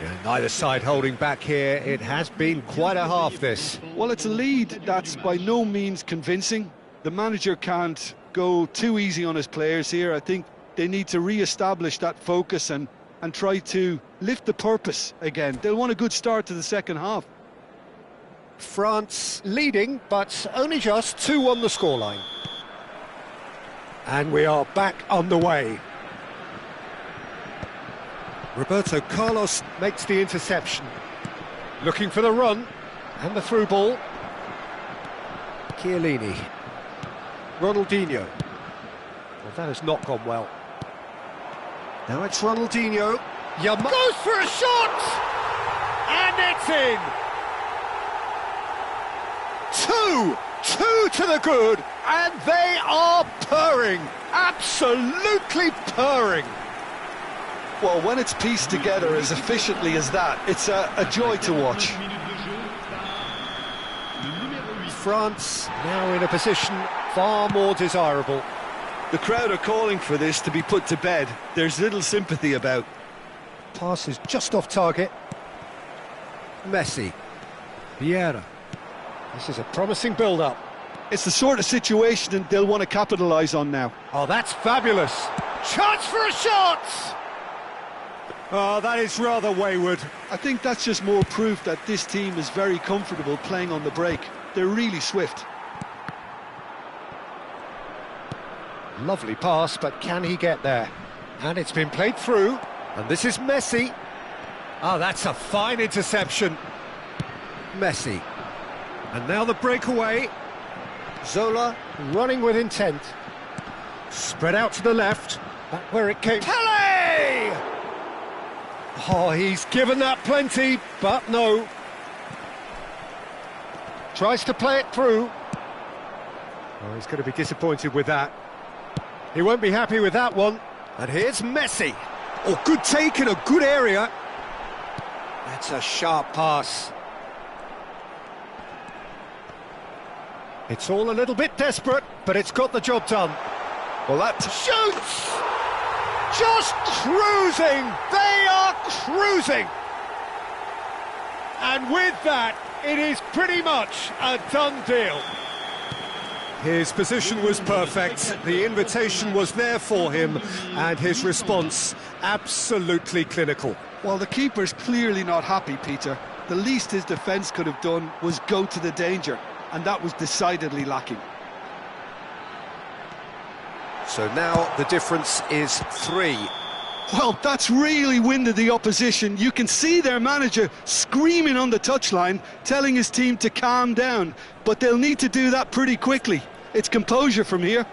And neither side holding back here. It has been quite a half, this. Well, it's a lead that's by no means convincing. The manager can't go too easy on his players here. I think they need to re-establish that focus and try to lift the purpose again. They'll want a good start to the second half. France leading, but only just 2-1 the scoreline. And we are back on the way. Roberto Carlos makes the interception. Looking for the run, and the through ball. Chiellini. Ronaldinho. Well, that has not gone well. Now it's Ronaldinho. Goes for a shot! And it's in! Two to the good, and they are purring, absolutely purring. Well, when it's pieced together as efficiently as that, it's a joy to watch. France now in a position far more desirable. The crowd are calling for this to be put to bed. There's little sympathy about. Pass is just off target. Messi. Vieira. This is a promising build-up. It's the sort of situation that they'll want to capitalise on now. Oh, that's fabulous. Chance for a shot! Oh, that is rather wayward. I think that's just more proof that this team is very comfortable playing on the break. They're really swift. Lovely pass, but can he get there? And it's been played through, and this is Messi. Oh, that's a fine interception. Messi. And now the breakaway. Zola running with intent. Spread out to the left. Back where it came. Pele! Oh, he's given that plenty, but no. Tries to play it through. Oh, he's going to be disappointed with that. He won't be happy with that one. And here's Messi. Oh, good take in a good area. That's a sharp pass. It's all a little bit desperate, but it's got the job done. Well, that shoots! Just cruising! They are cruising! And with that, it is pretty much a done deal. His position was perfect, the invitation was there for him, and his response absolutely clinical. Well, the keeper's clearly not happy, Peter. The least his defence could have done was go to the danger, and that was decidedly lacking. So now the difference is 3. Well, that's really winded the opposition. You can see their manager screaming on the touchline, telling his team to calm down, but they'll need to do that pretty quickly. It's composure from here.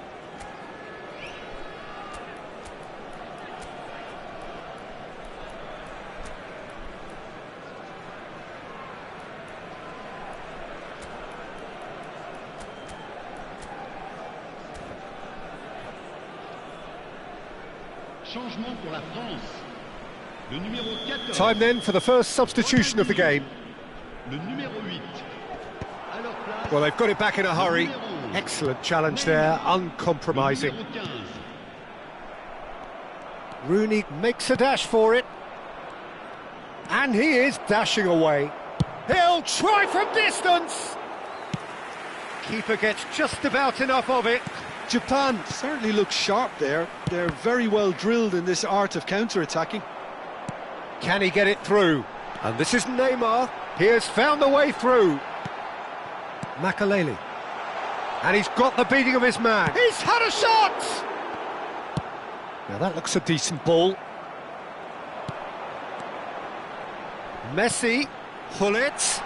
Changement pour la France. Le numéro 14. Time then for the first substitution of the game. Le numéro 8. À leur place, Well, they've got it back in a hurry. Excellent challenge there, uncompromising. le numéro 15. Rooney makes a dash for it. And he is dashing away. He'll try from distance. Keeper gets just about enough of it. Japan certainly looks sharp there. They're very well drilled in this art of counter-attacking. Can he get it through? And this is Neymar. He has found the way through. Makaleli. And he's got the beating of his man. He's had a shot! Now that looks a decent ball. Messi. Hullet.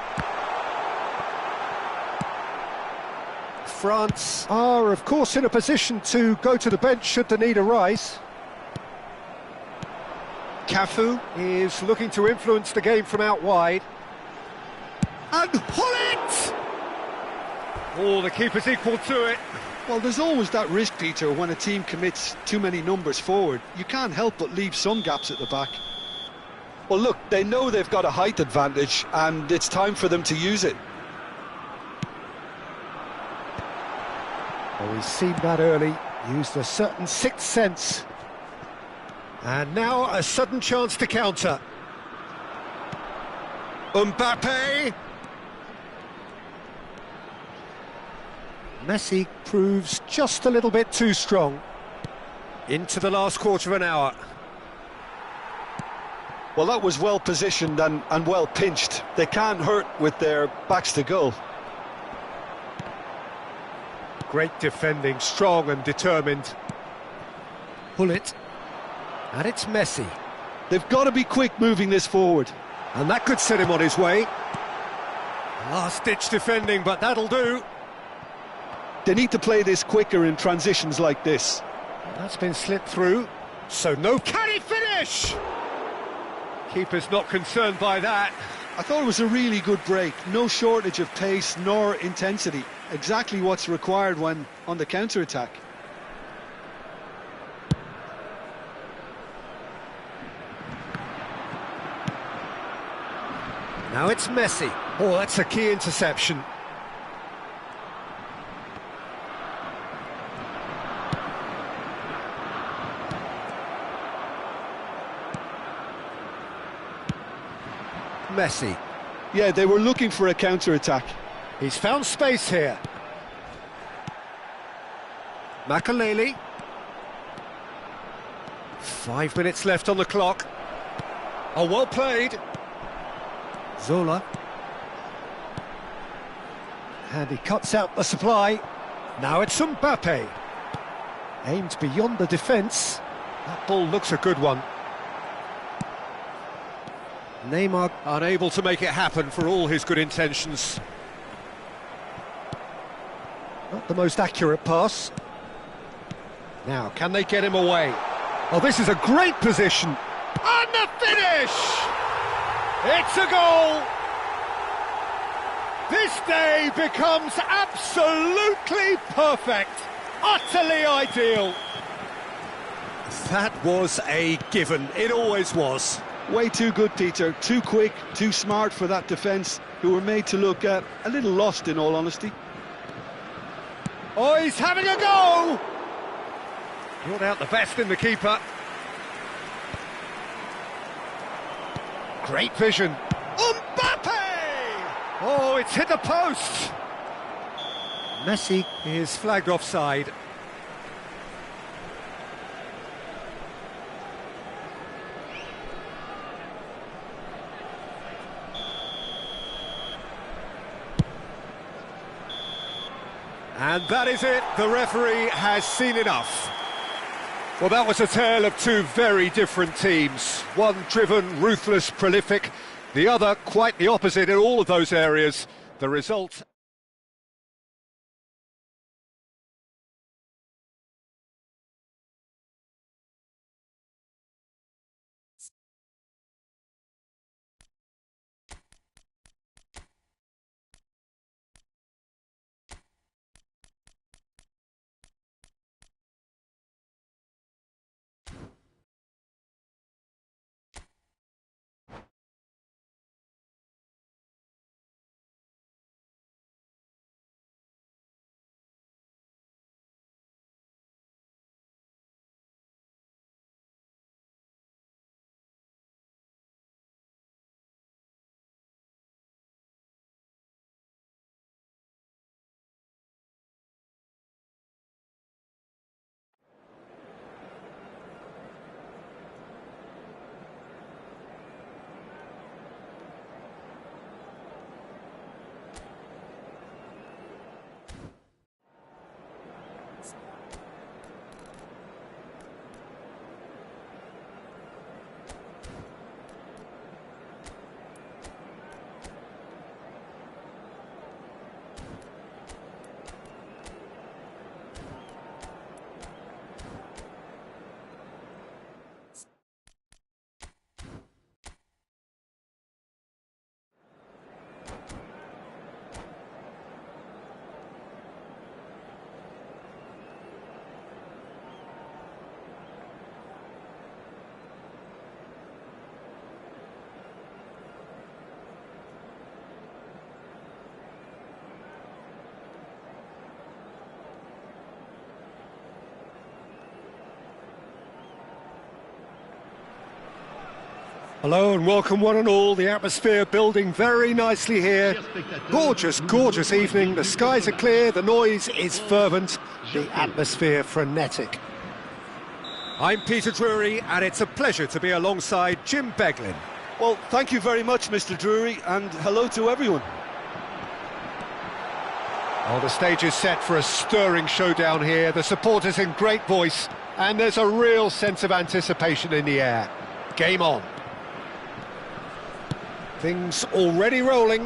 France are, of course, in a position to go to the bench should the need arise. Cafu is looking to influence the game from out wide. And Hullet! Oh, the keeper's equal to it. Well, there's always that risk, Peter, when a team commits too many numbers forward. You can't help but leave some gaps at the back. Well, look, they know they've got a height advantage, and it's time for them to use it. Well, we've seen that early, used a certain sixth sense. And now a sudden chance to counter. Mbappe! Messi proves just a little bit too strong. Into the last quarter of an hour. Well, that was well positioned and well pinched. They can't hurt with their backs to goal. Great defending, strong and determined. Hullet. And it's Messi. They've got to be quick moving this forward. And that could set him on his way. Last-ditch defending, but that'll do. They need to play this quicker in transitions like this. That's been slipped through. So no, can he finish? Keeper's not concerned by that. I thought it was a really good break. No shortage of pace nor intensity. Exactly what's required when on the counter-attack. Now it's Messi. Oh, that's a key interception. Messi. Yeah, they were looking for a counter-attack. He's found space here. Makaleli. 5 minutes left on the clock. Oh, well played. Zola. And he cuts out the supply. Now it's Mbappe. Aimed beyond the defence. That ball looks a good one. Neymar unable to make it happen for all his good intentions. Not the most accurate pass. Now, can they get him away? Oh, this is a great position. And the finish! It's a goal! This day becomes absolutely perfect. Utterly ideal. That was a given. It always was. Way too good, Peter. Too quick, too smart for that defence, who were made to look a little lost, in all honesty. Oh, he's having a go! Brought out the best in the keeper. Great vision. Mbappe! Oh, it's hit the post! Messi is flagged offside. And that is it, the referee has seen enough. Well, that was a tale of two very different teams. One driven, ruthless, prolific, the other quite the opposite in all of those areas. The result... Hello and welcome one and all. The atmosphere building very nicely here. Gorgeous, gorgeous evening. The skies are clear, the noise is fervent, the atmosphere frenetic. I'm Peter Drury and it's a pleasure to be alongside Jim Beglin. Well, thank you very much, Mr. Drury, and hello to everyone. Oh, the stage is set for a stirring showdown here. The supporters in great voice, and there's a real sense of anticipation in the air. Game on. Things already rolling.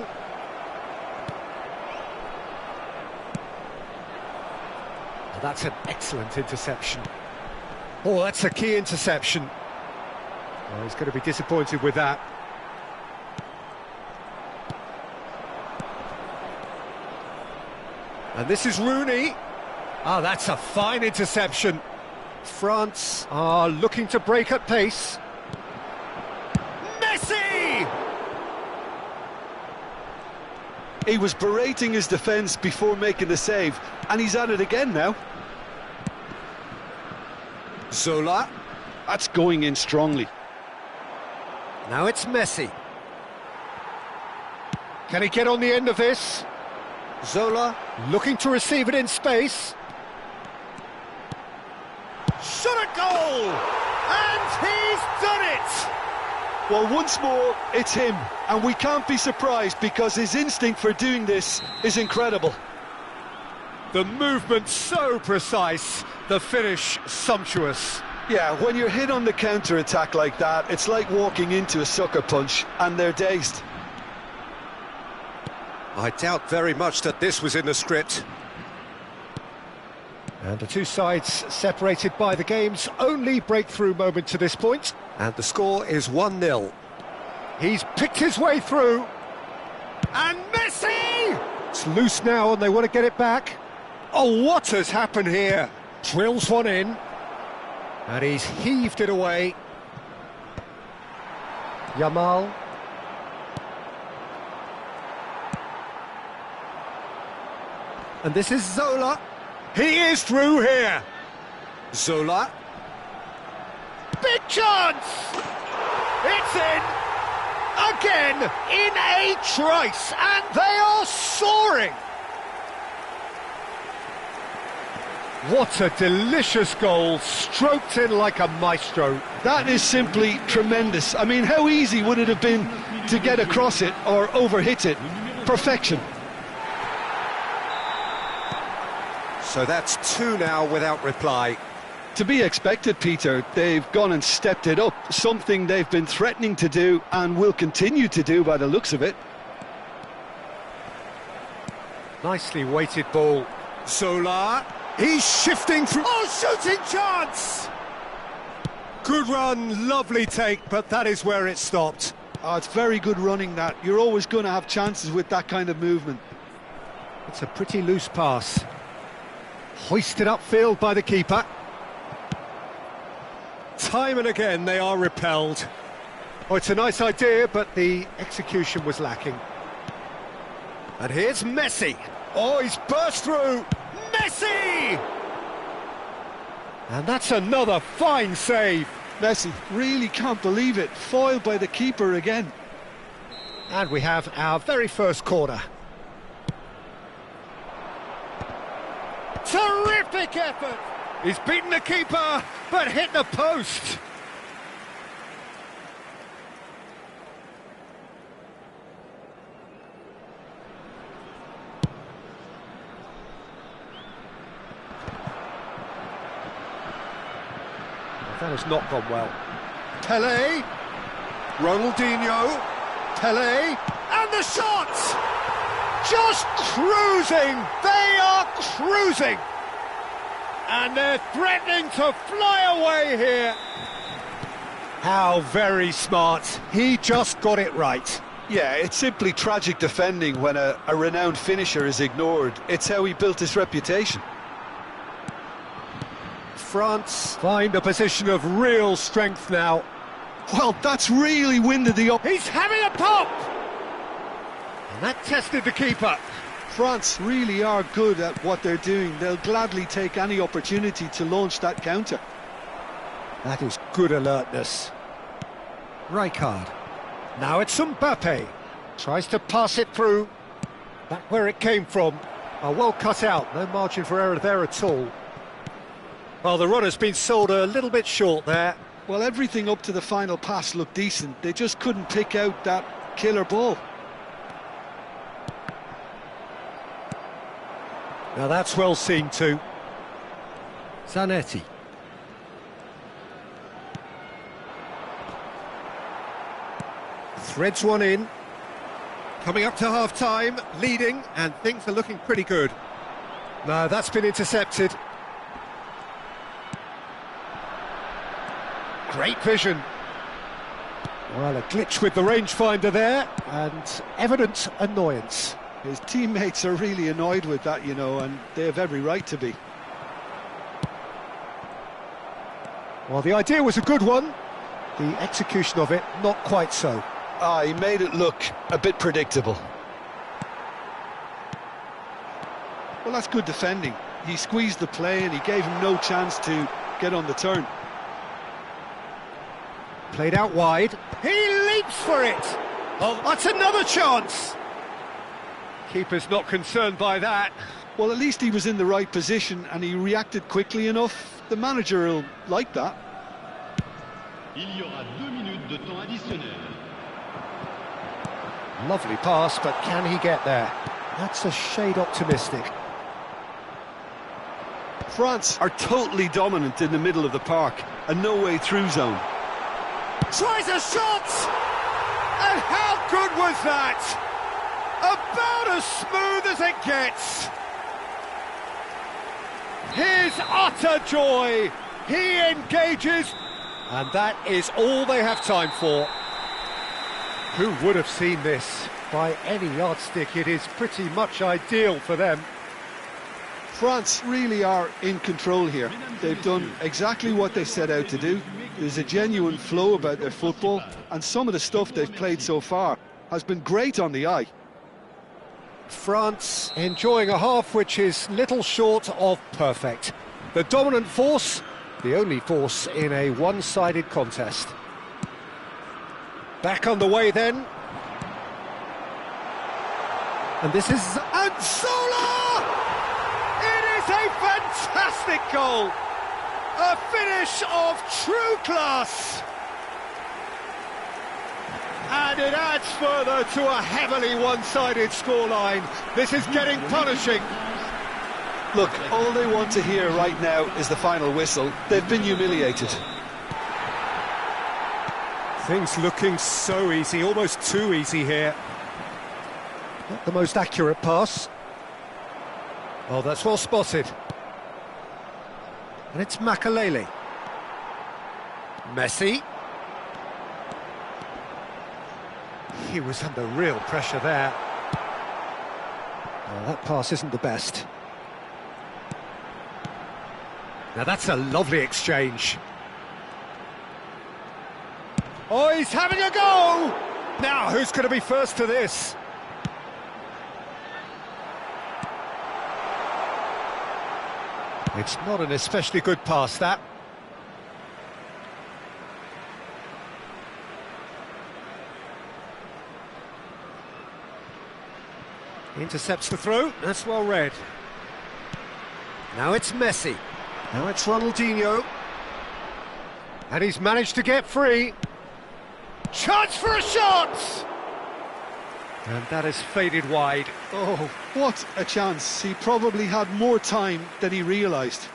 That's an excellent interception. Oh, that's a key interception. Well, he's going to be disappointed with that. And this is Rooney. Ah, that's a fine interception. France are looking to break at pace. Messi! He was berating his defence before making the save, and he's at it again now. Zola. That's going in strongly. Now it's Messi. Can he get on the end of this? Zola looking to receive it in space. Shot a goal! And he's done it! Well, once more, it's him, and we can't be surprised because his instinct for doing this is incredible. The movement so precise, the finish sumptuous. Yeah, when you're hit on the counter-attack like that, it's like walking into a sucker punch, and they're dazed. I doubt very much that this was in the script. And the two sides separated by the game's only breakthrough moment to this point. And the score is 1-0. He's picked his way through. And Messi! It's loose now and they want to get it back. Oh, what has happened here? Drills one in. And he's heaved it away. Yamal. And this is Zola. He is through here. Zola. Big chance! It's in! Again, in a trice, and they are soaring! What a delicious goal, stroked in like a maestro. That is simply tremendous. I mean, how easy would it have been to get across it or overhit it? Perfection. So that's two now without reply. To be expected, Peter. They've gone and stepped it up, something they've been threatening to do and will continue to do by the looks of it. Nicely weighted ball. Zola, he's shifting through. Oh, shooting chance! Good run, lovely take, but that is where it stopped. Oh, it's very good running that. You're always going to have chances with that kind of movement. It's a pretty loose pass. Hoisted upfield by the keeper. Time and again they are repelled. Oh, it's a nice idea, but the execution was lacking. And here's Messi. Oh, he's burst through. Messi! And that's another fine save. Messi really can't believe it. Foiled by the keeper again. And we have our very first corner. Terrific effort! He's beaten the keeper, but hit the post. That has not gone well. Pelé, Ronaldinho, Pelé, and the shot! Just cruising! They are cruising! And they're threatening to fly away here. How very smart. He just got it right. Yeah, it's simply tragic defending when a renowned finisher is ignored. It's how he built his reputation. France find a position of real strength now. Well, that's really winded the up. He's having a pop! And that tested the keeper. France really are good at what they're doing. They'll gladly take any opportunity to launch that counter. That is good alertness. Rijkaard. Now it's Mbappe. Tries to pass it through. Back where it came from. Oh, well cut out, no margin for error there at all. Well, the run has been sold a little bit short there. Well, everything up to the final pass looked decent. They just couldn't pick out that killer ball. Now that's well seen too. Zanetti. Threads one in. Coming up to half-time, leading, and things are looking pretty good. No, that's been intercepted. Great vision. Well, a glitch with the rangefinder there, and evident annoyance. His teammates are really annoyed with that, you know, and they have every right to be. Well, the idea was a good one. The execution of it, not quite so. He made it look a bit predictable. Well, that's good defending. He squeezed the play and he gave him no chance to get on the turn. Played out wide. He leaps for it! Oh, that's another chance! Keeper's not concerned by that. Well, at least he was in the right position and he reacted quickly enough. The manager will like that. Il y aura 2 minutes de temps additionnel. Lovely pass, but can he get there? That's a shade optimistic. France are totally dominant in the middle of the park, a no-way through zone. Tries a shot! And how good was that? About as smooth as it gets. His utter joy. He engages. And that is all they have time for. Who would have seen this? By any yardstick, it is pretty much ideal for them. France really are in control here. They've done exactly what they set out to do. There's a genuine flow about their football, and some of the stuff they've played so far has been great on the eye. France enjoying a half which is little short of perfect. The dominant force, the only force in a one-sided contest. Back on the way then. And this is Ansola! It is a fantastic goal! A finish of true class! And it adds further to a heavily one-sided scoreline. This is getting punishing. Look, all they want to hear right now is the final whistle. They've been humiliated. Things looking so easy, almost too easy here. Not the most accurate pass. Oh, that's well spotted. And it's Makalele. Messi. He was under real pressure there. Oh, that pass isn't the best. Now that's a lovely exchange. Oh, he's having a go! Now, who's going to be first to this? It's not an especially good pass, that. Intercepts the throw, that's well read. Now it's Messi. Now it's Ronaldinho. And he's managed to get free. Chance for a shot! And that has faded wide. Oh, what a chance. He probably had more time than he realised.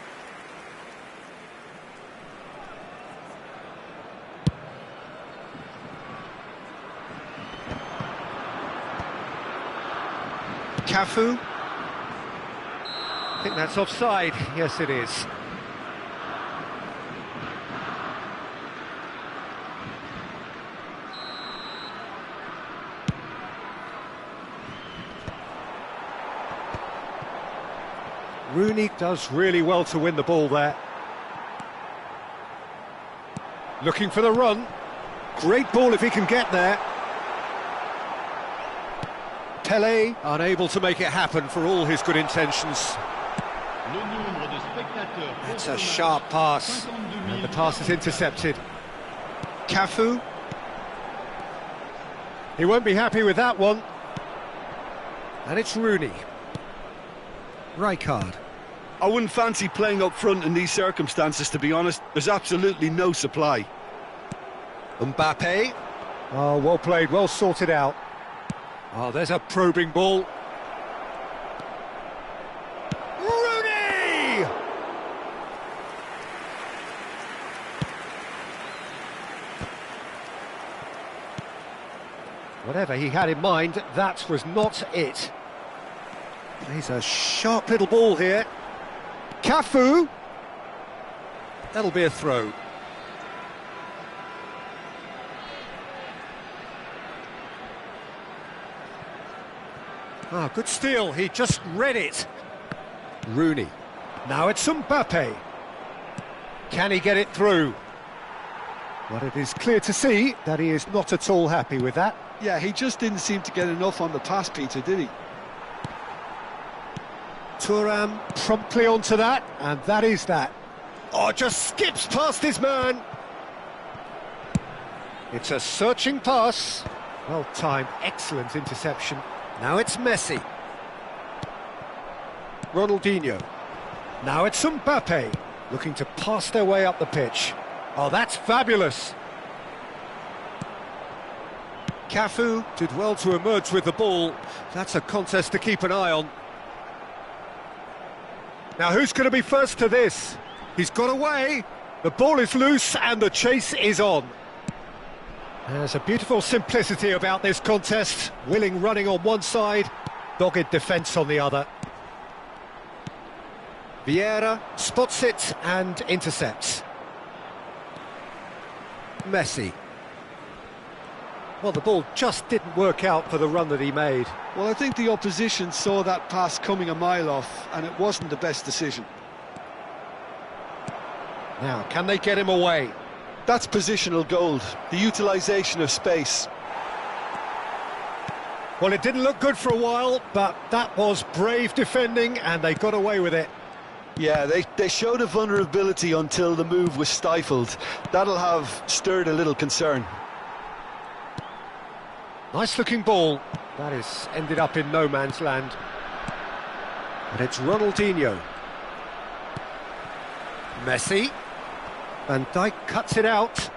Cafu. I think that's offside. Yes, it is. Rooney does really well to win the ball there. Looking for the run. Great ball if he can get there. Pele unable to make it happen for all his good intentions. That's a sharp pass. And the pass is intercepted. Cafu. He won't be happy with that one. And it's Rooney. Rijkaard. I wouldn't fancy playing up front in these circumstances, to be honest. There's absolutely no supply. Mbappe. Oh, well played, well sorted out. Oh, there's a probing ball. Rooney! Whatever he had in mind, that was not it. He's a sharp little ball here. Cafu. That'll be a throw. Ah, good steal, he just read it. Rooney. Now it's Mbappe. Can he get it through? Well, it is clear to see that he is not at all happy with that. Yeah, he just didn't seem to get enough on the pass, Peter, did he? Thuram promptly onto that, and that is that. Oh, just skips past his man. It's a searching pass. Well timed, excellent interception. Now it's Messi. Ronaldinho. Now it's Mbappe, looking to pass their way up the pitch. Oh, that's fabulous. Cafu did well to emerge with the ball. That's a contest to keep an eye on. Now who's going to be first to this? He's got away. The ball is loose and the chase is on. There's a beautiful simplicity about this contest. Willing running on one side, dogged defence on the other. Vieira spots it and intercepts. Messi. Well, the ball just didn't work out for the run that he made. Well, I think the opposition saw that pass coming a mile off, and it wasn't the best decision. Now, can they get him away? That's positional gold, the utilisation of space. Well, it didn't look good for a while, but that was brave defending, and they got away with it. Yeah, they showed a vulnerability until the move was stifled. That'll have stirred a little concern. Nice-looking ball. That is ended up in no man's land. And it's Ronaldinho. Messi. Van Dijk cuts it out.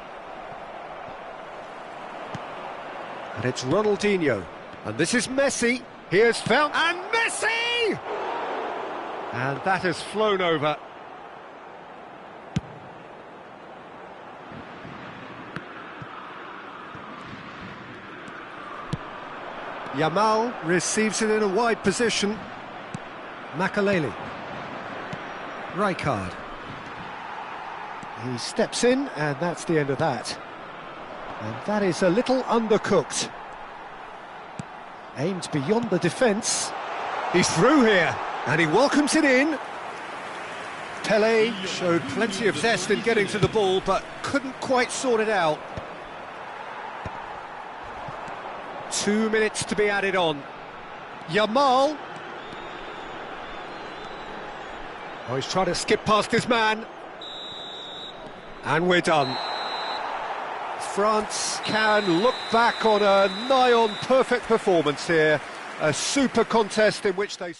And it's Ronaldinho. And this is Messi. Here's found... And Messi! And that has flown over. Yamal receives it in a wide position. Makaleli. Rijkaard. He steps in, and that's the end of that. And that is a little undercooked. Aimed beyond the defence. He's through here, and he welcomes it in. Pelé showed plenty of zest in getting to the ball, but couldn't quite sort it out. 2 minutes to be added on. Yamal. Oh, he's trying to skip past his man. And we're done. France can look back on a nigh-on perfect performance here. A super contest in which they...